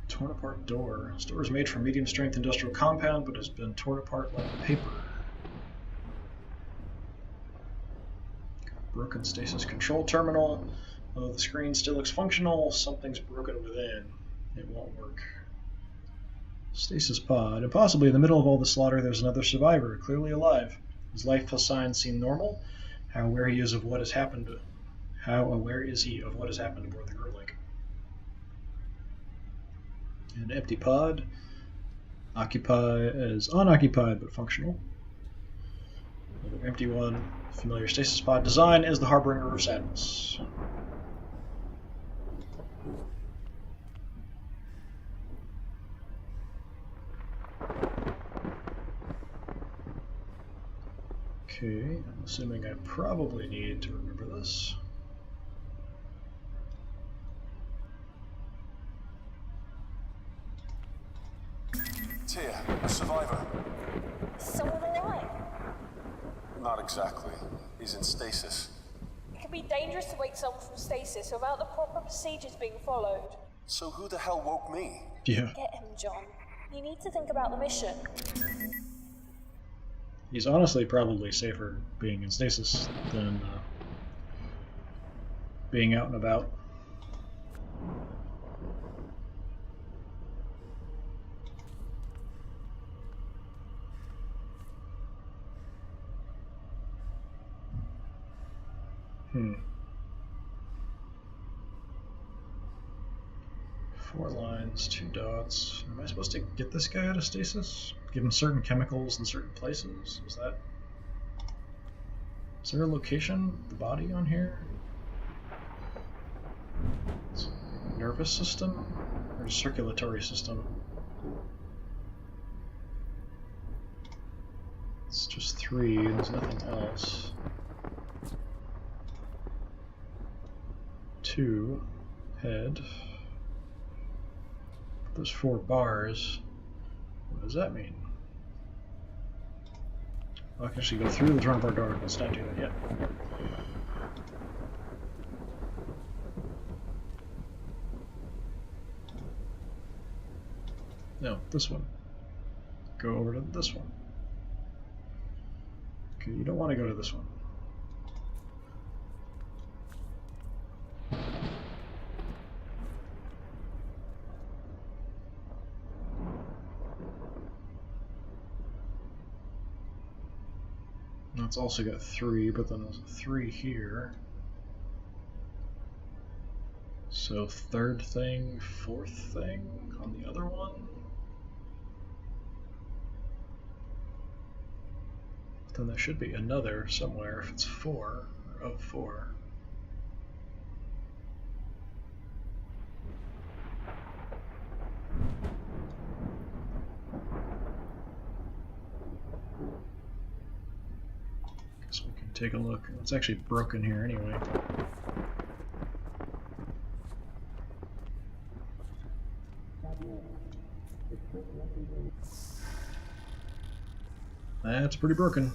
Torn apart door. This door is made from medium strength industrial compound, but has been torn apart like paper. Broken stasis control terminal. Although the screen still looks functional, something's broken within. It won't work. Stasis pod. And possibly in the middle of all the slaughter, there's another survivor, clearly alive. His life signs seem normal. How aware he is of what has happened? How aware is he of what has happened aboard the Gerling? An empty pod. Occupy as unoccupied but functional. Another empty one. Familiar stasis pod design as the harbinger of sadness. Okay, I'm assuming I probably need to remember this. Tia, a survivor. Someone alive? Not exactly. He's in stasis. It could be dangerous to wake someone from stasis without the proper procedures being followed. So who the hell woke me? Yeah. Get him, John. You need to think about the mission. He's honestly probably safer being in stasis than being out and about. Four lines, 2 dots. Am I supposed to get this guy out of stasis? Give him certain chemicals in certain places? Is there a location, the body on here? Nervous system? Or circulatory system? It's just 3, there's nothing else. 2 head. There's 4 bars. What does that mean? I can actually go through the front of our door. Let's not do that yet. No, this one. Go over to this one. Okay, you don't want to go to this one. Now it's also got 3, but then there's a 3 here. So 3rd thing, 4th thing on the other one. Then there should be another somewhere if it's 4 or of 4. Guess we can take a look. It's actually broken here anyway. That's pretty broken.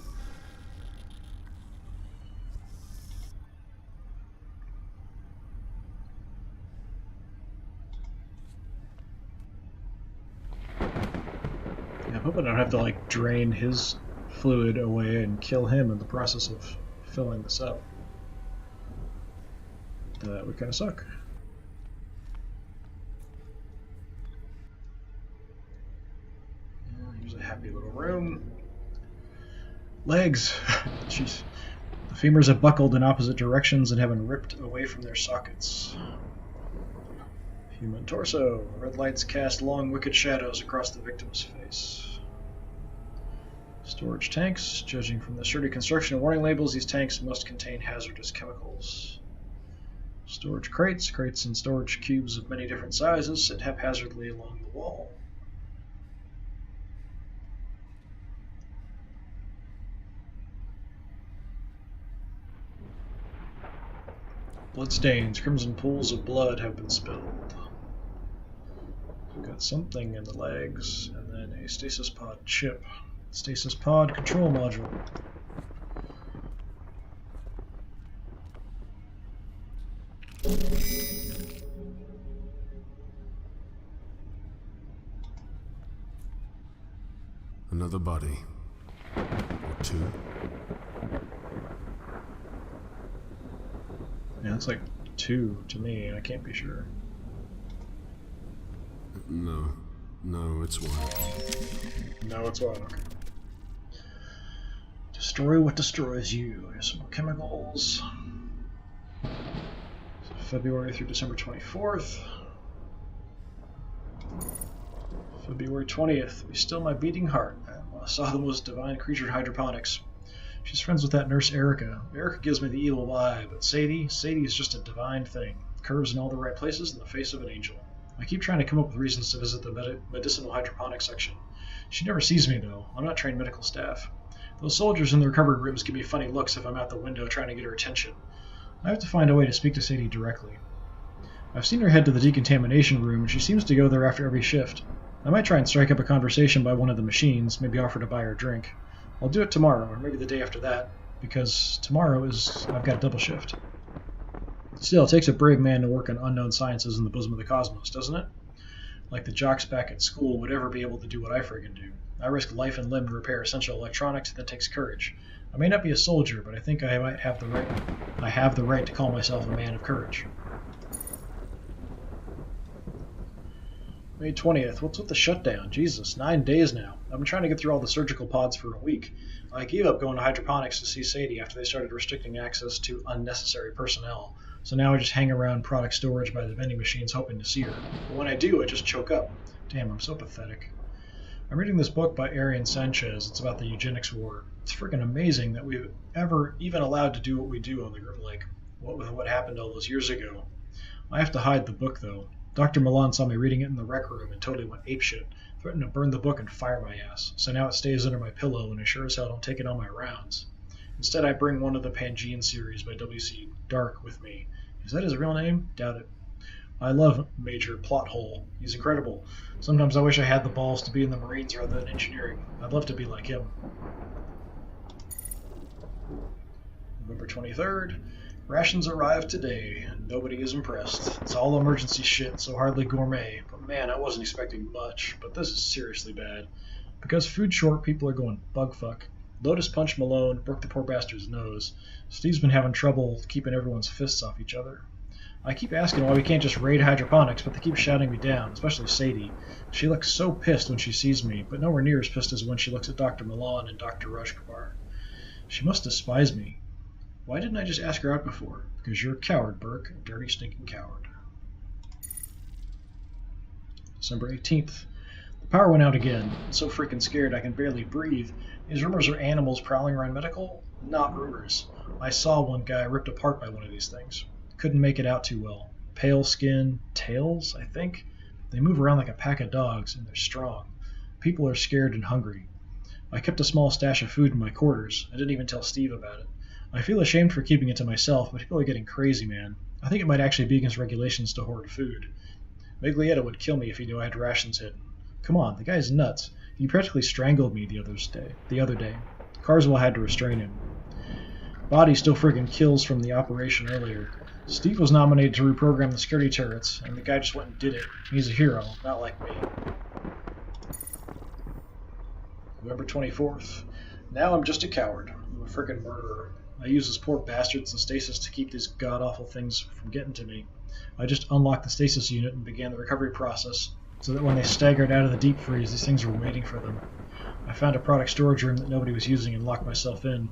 Yeah, I'm hoping I don't have to like drain his fluid away and kill him in the process of filling this up. That would kind of suck. Here's a happy little room. Legs! Jeez. The femurs have buckled in opposite directions and have been ripped away from their sockets. Human torso. Red lights cast long, wicked shadows across the victim's face. Storage tanks. Judging from the sturdy construction and warning labels, these tanks must contain hazardous chemicals. Storage crates. Crates and storage cubes of many different sizes sit haphazardly along the wall. Bloodstains, crimson pools of blood have been spilled. We've got something in the legs, and then a stasis pod chip. Stasis pod control module. Another body. Or 2. Yeah, it's like 2 to me. I can't be sure. No, it's 1. No, it's 1. Okay. Destroy what destroys you. Here's some more chemicals. So February through December 24th. February 20th. Be still my beating heart. I saw the most divine creature in hydroponics. She's friends with that nurse Erica. Erica gives me the evil vibe, but Sadie is just a divine thing. Curves in all the right places in the face of an angel. I keep trying to come up with reasons to visit the medicinal hydroponics section. She never sees me, though. I'm not trained medical staff. Those soldiers in the recovered rooms give me funny looks if I'm out the window trying to get her attention. I have to find a way to speak to Sadie directly. I've seen her head to the decontamination room, and she seems to go there after every shift. I might try and strike up a conversation by one of the machines, maybe offer to buy her a drink. I'll do it tomorrow, or maybe the day after that, because tomorrow I've got a double shift. Still, it takes a brave man to work on unknown sciences in the bosom of the cosmos, doesn't it? Like the jocks back at school would ever be able to do what I friggin' do. I risk life and limb to repair essential electronics. That takes courage. I may not be a soldier, but I think I might have the right. I have the right to call myself a man of courage. May 20th. What's with the shutdown? Jesus, 9 days now. I've been trying to get through all the surgical pods for a week. I gave up going to hydroponics to see Sadie after they started restricting access to unnecessary personnel. So now I just hang around product storage by the vending machines hoping to see her. But when I do, I just choke up. Damn, I'm so pathetic. I'm reading this book by Arian Sanchez. It's about the eugenics war. It's freaking amazing that we've ever even allowed to do what we do on the Grim Lake. What happened all those years ago. I have to hide the book, though. Dr. Milan saw me reading it in the rec room and totally went apeshit, threatened to burn the book and fire my ass, so now it stays under my pillow and I sure as hell don't take it on my rounds. Instead, I bring one of the Pangea series by W.C. Dark with me. Is that his real name? Doubt it. I love Major Plothole. He's incredible. Sometimes I wish I had the balls to be in the Marines rather than engineering. I'd love to be like him. November 23rd. Rations arrived today. Nobody is impressed. It's all emergency shit, so hardly gourmet. But man, I wasn't expecting much. But this is seriously bad. Because food short, people are going bugfuck. Lotus punched Malone, broke the poor bastard's nose. Steve's been having trouble keeping everyone's fists off each other. I keep asking why we can't just raid hydroponics, but they keep shouting me down, especially Sadie. She looks so pissed when she sees me, but nowhere near as pissed as when she looks at Dr. Milan and Dr. Rushkar. She must despise me. Why didn't I just ask her out before? Because you're a coward, Burke. A dirty, stinking coward. December 18th. The power went out again. I'm so freaking scared I can barely breathe. These rumors are animals prowling around medical? Not rumors. I saw one guy ripped apart by one of these things. Couldn't make it out too well. Pale skin, tails, I think? They move around like a pack of dogs, and they're strong. People are scared and hungry. I kept a small stash of food in my quarters. I didn't even tell Steve about it. I feel ashamed for keeping it to myself, but people are getting crazy, man. I think it might actually be against regulations to hoard food. Miglietta would kill me if he knew I had rations hidden. Come on, the guy's nuts. He practically strangled me the other day. Carswell had to restrain him. Body still friggin' kills from the operation earlier. Steve was nominated to reprogram the security turrets, and the guy just went and did it. He's a hero, not like me. November 24th. Now I'm just a coward. I'm a frickin' murderer. I use those poor bastards in Stasis to keep these god-awful things from getting to me. I just unlocked the Stasis unit and began the recovery process, so that when they staggered out of the deep freeze, these things were waiting for them. I found a product storage room that nobody was using and locked myself in.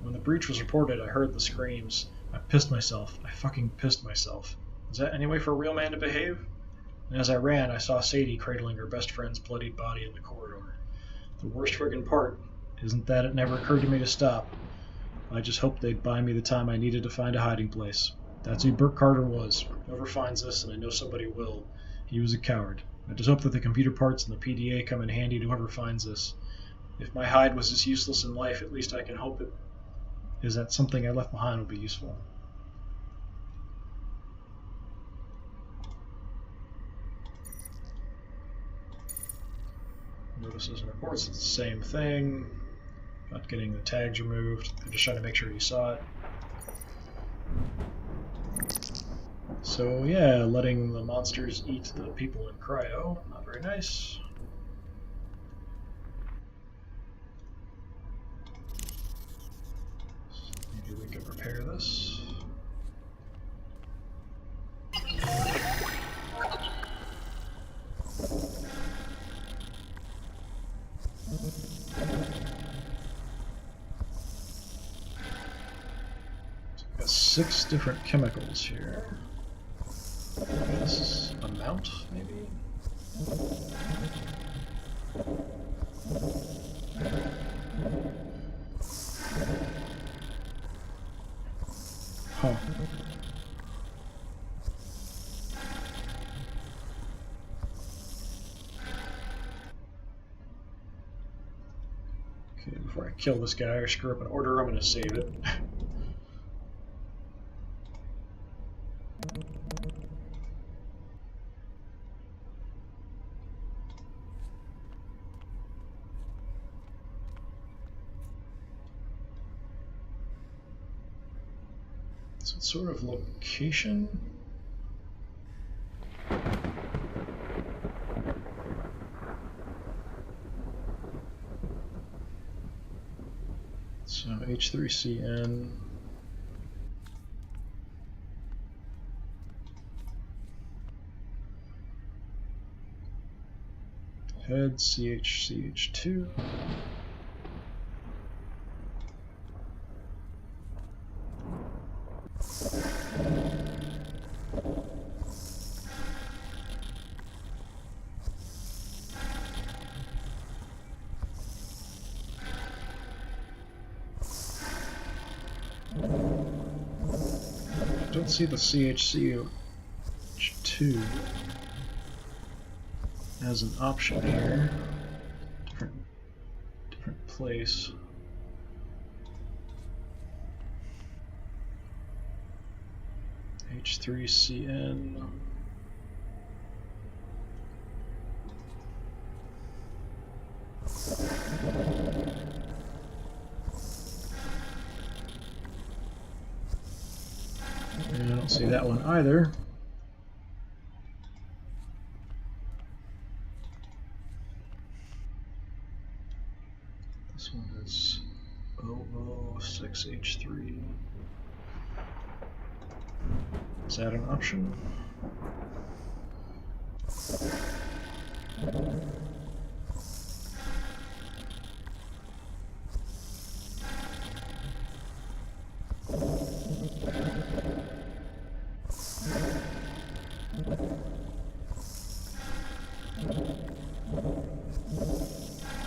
When the breach was reported, I heard the screams. I pissed myself. I fucking pissed myself. Is that any way for a real man to behave? And as I ran, I saw Sadie cradling her best friend's bloodied body in the corridor. The worst friggin' part isn't that it never occurred to me to stop. I just hoped they'd buy me the time I needed to find a hiding place. That's who Burke Carter was. Whoever finds this, and I know somebody will, he was a coward. I just hope that the computer parts and the PDA come in handy to whoever finds this. If my hide was this useless in life, at least I can hope it is that something I left behind will be useful. Notices and reports, it's the same thing. Not getting the tags removed. I'm just trying to make sure you saw it. So yeah, letting the monsters eat the people in cryo. Not very nice. Maybe we can repair this. Got 6 different chemicals here. This is a mount, maybe? Huh. Okay, before I kill this guy or screw up an order, I'm gonna save it. So it's sort of location. So H3CN. Head CH2. I don't see the CHCH2 as an option here. Different place. H3CN. And I don't see that one either. This one is 006H3. Is that an option?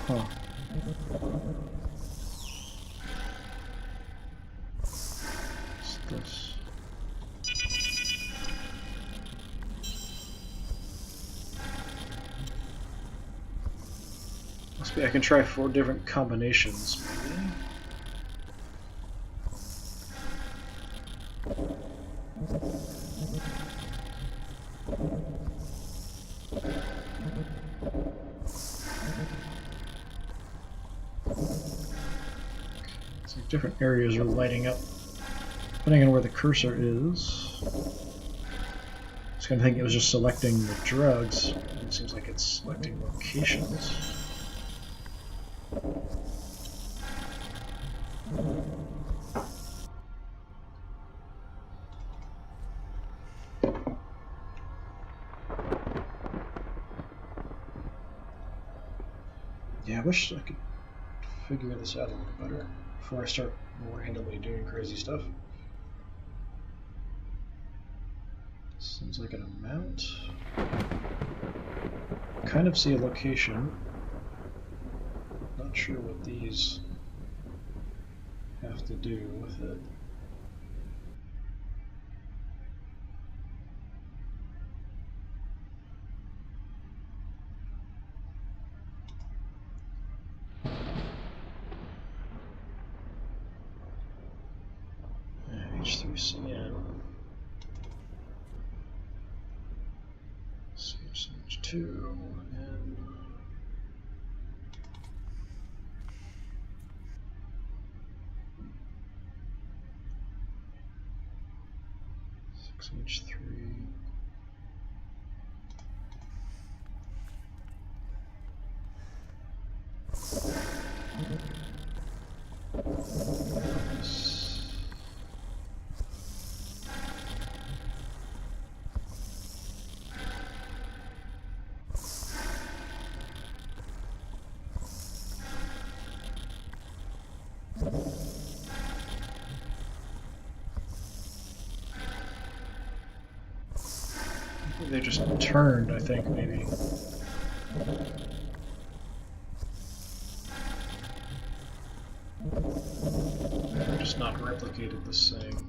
Huh. What's this? Must be I can try 4 different combinations, maybe. It's like different areas are lighting up, depending on where the cursor is. I was kind of thinking it was just selecting the drugs. It seems like it's selecting locations. Yeah, I wish I could figure this out a little better before I start more handily doing crazy stuff. Seems like an amount. Kind of see a location. Not sure what these have to do with it. H3CN. CH2 and 6H3. They just turned, I think, maybe. They're just not replicated the same.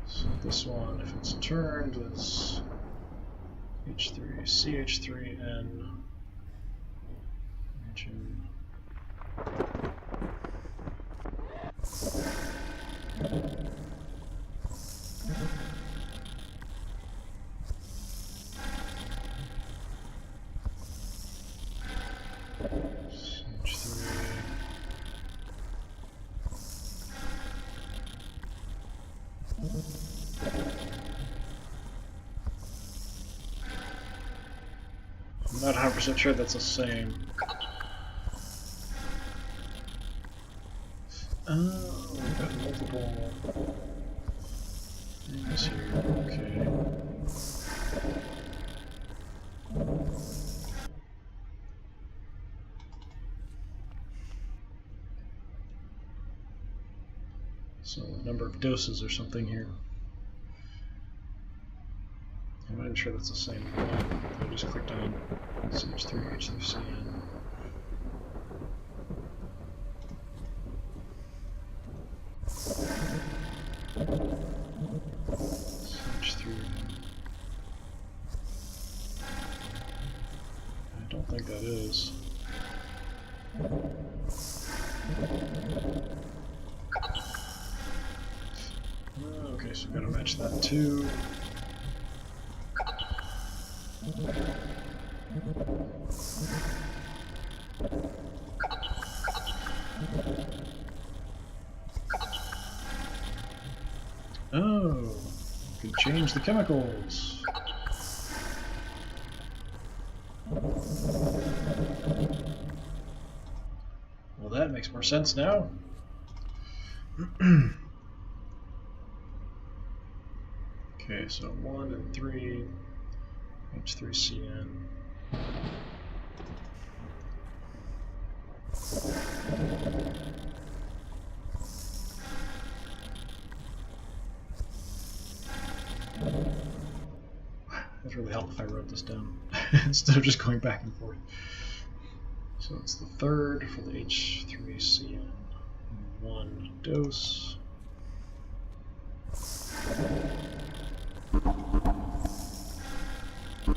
So this one, if it's turned, is H3, CH3N. Engine. I'm not 100% sure that's the same. Oh, we've got multiple things here. Okay. So a number of doses or something here. I'm not even sure that's the same one. I just clicked on CH3, H3CN. CH3. I don't think that is. Okay, so gotta match that too. Oh, could change the chemicals. Well, that makes more sense now. Okay, so 1 and 3, H3CN. That'd really help if I wrote this down instead of just going back and forth. So it's the third for the H3CN. 1 dose.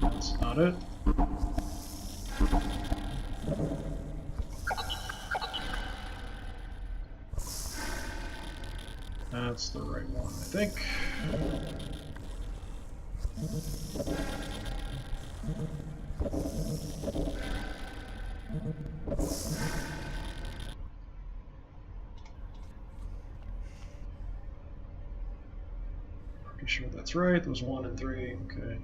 That's not it. That's the right one, I think. Pretty sure that's right. Those 1 and 3. Okay.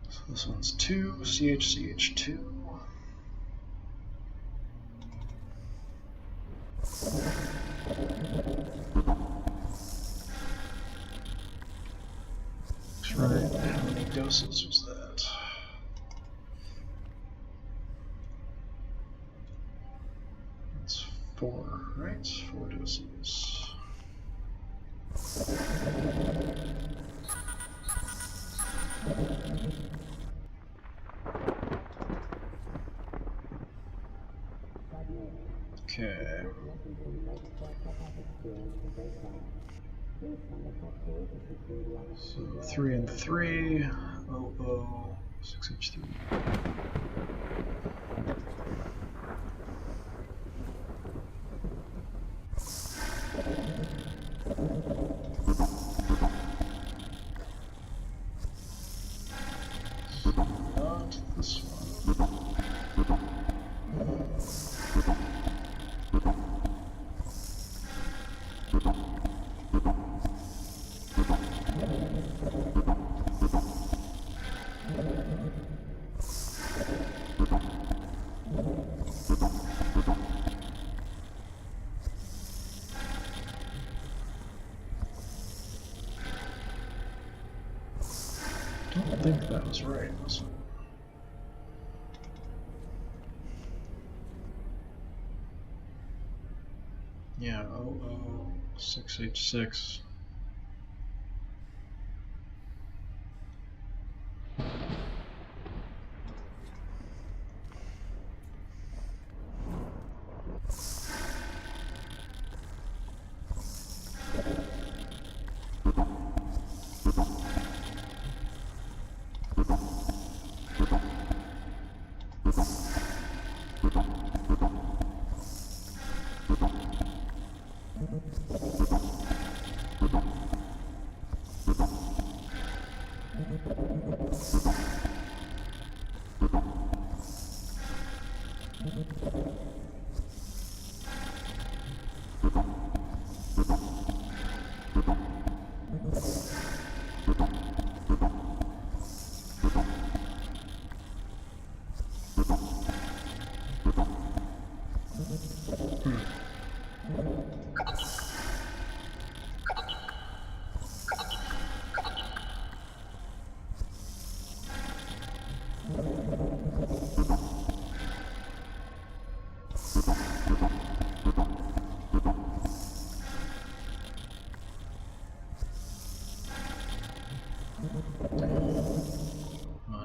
So this one's 2, CHCH2. That's right. How many doses was that? That's 4, right? 4 doses. Okay. So 3 and 3, 00, 6H3. Not this one. I don't think that was right, was it? Yeah, 006H6.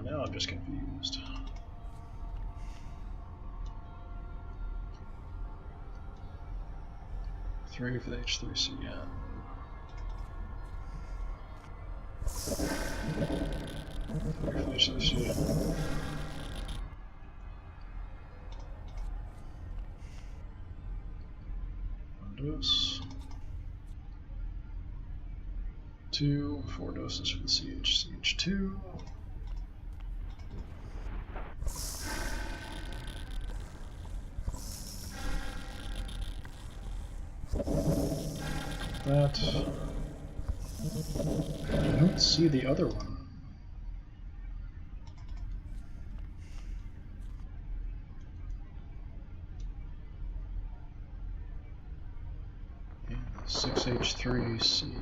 Now I'm just confused. Three for the H3CN. Three for the H3CN. One dose. 2, 4 doses for the CH2. That. I don't see the other one. Yeah, 6H3C.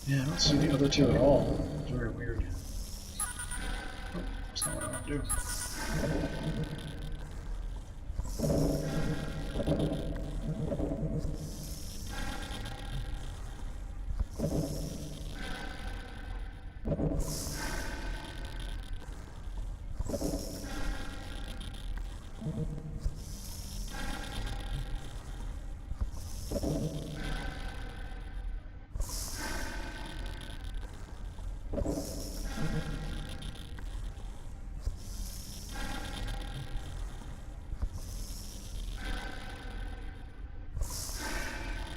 Yeah, I don't see the other two at all. It's very weird. Oh, that's not what I want to do.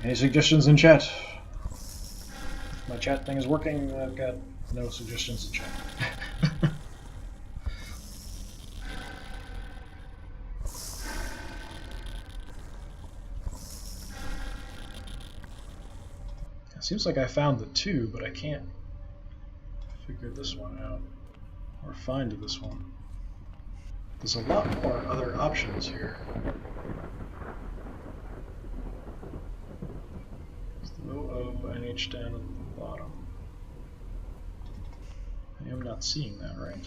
Any suggestions in chat? If my chat thing is working, I've got no suggestions in chat. It seems like I found the two, but I can't figure this one out or find this one. There's a lot more other options here. Low O, NH down at the bottom. I am not seeing that right.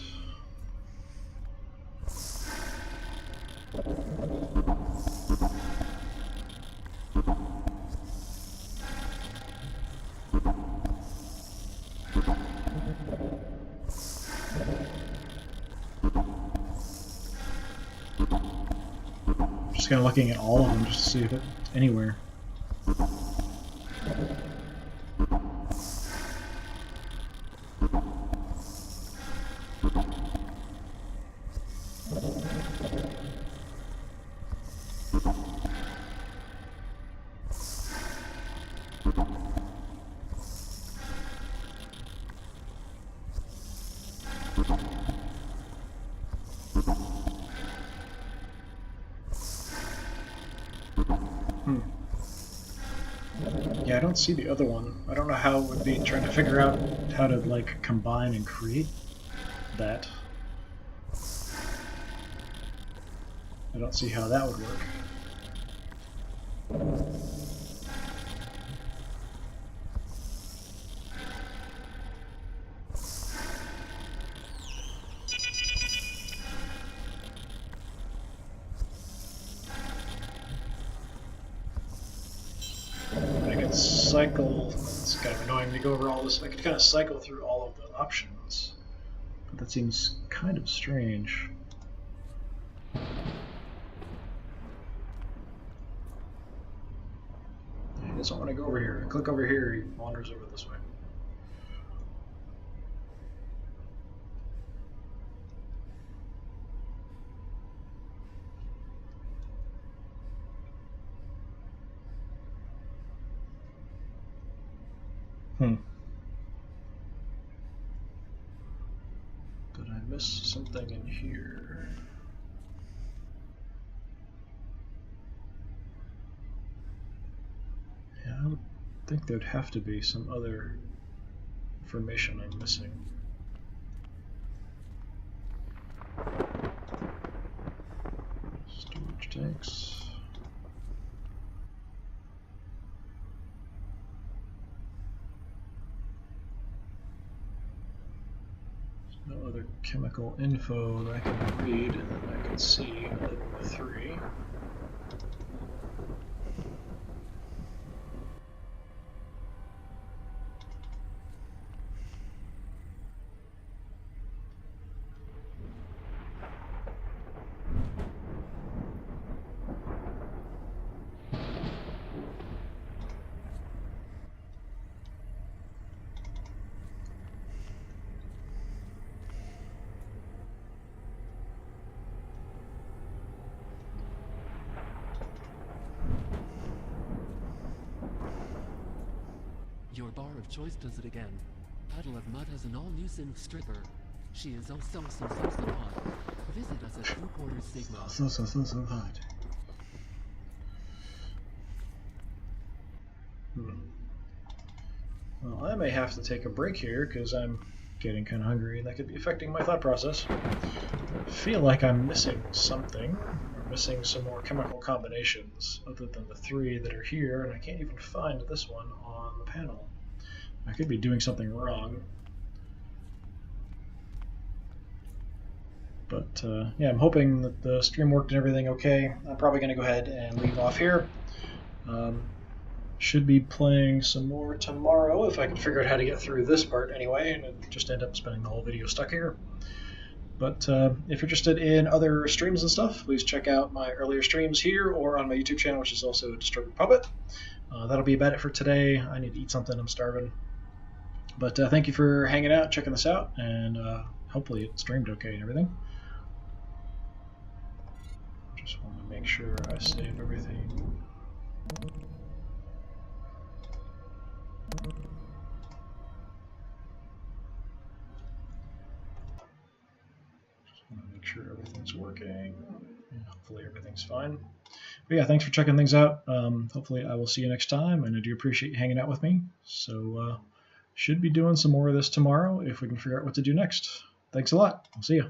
Just kind of looking at all of them just to see if it's anywhere. Yeah, I don't see the other one. I don't know how it would be trying to figure out how to like combine and create that. I don't see how that would work. Cycle. It's kind of annoying to go over all this. I could kind of cycle through all of the options, but that seems kind of strange. He doesn't want to go over here. I click over here, he wanders over this way. Did I miss something in here? Yeah, I would think there'd have to be some other information I'm missing. Storage tanks. There's no other chemical info that I can read and that I can see other than the 3. Your bar of choice does it again. Puddle of Mud has an all-new sin of stripper. She is so hot. Visit us at 3/4 Sigma. So hot. Well, I may have to take a break here because I'm getting kind of hungry and that could be affecting my thought process. I feel like I'm missing something, or missing some more chemical combinations other than the 3 that are here, and I can't even find this one on the panel. I could be doing something wrong. But yeah, I'm hoping that the stream worked and everything okay. I'm probably going to go ahead and leave off here. Should be playing some more tomorrow if I can figure out how to get through this part anyway, and just end up spending the whole video stuck here. But if you're interested in other streams and stuff, please check out my earlier streams here or on my YouTube channel, which is also DisturbingPuppet. That'll be about it for today. I need to eat something. I'm starving. But thank you for hanging out, checking this out, and hopefully it streamed okay and everything. Just want to make sure I save everything. Just want to make sure everything's working. And hopefully everything's fine. But yeah, thanks for checking things out. Hopefully I will see you next time, and I do appreciate you hanging out with me. So should be doing some more of this tomorrow if we can figure out what to do next. Thanks a lot. I'll see you.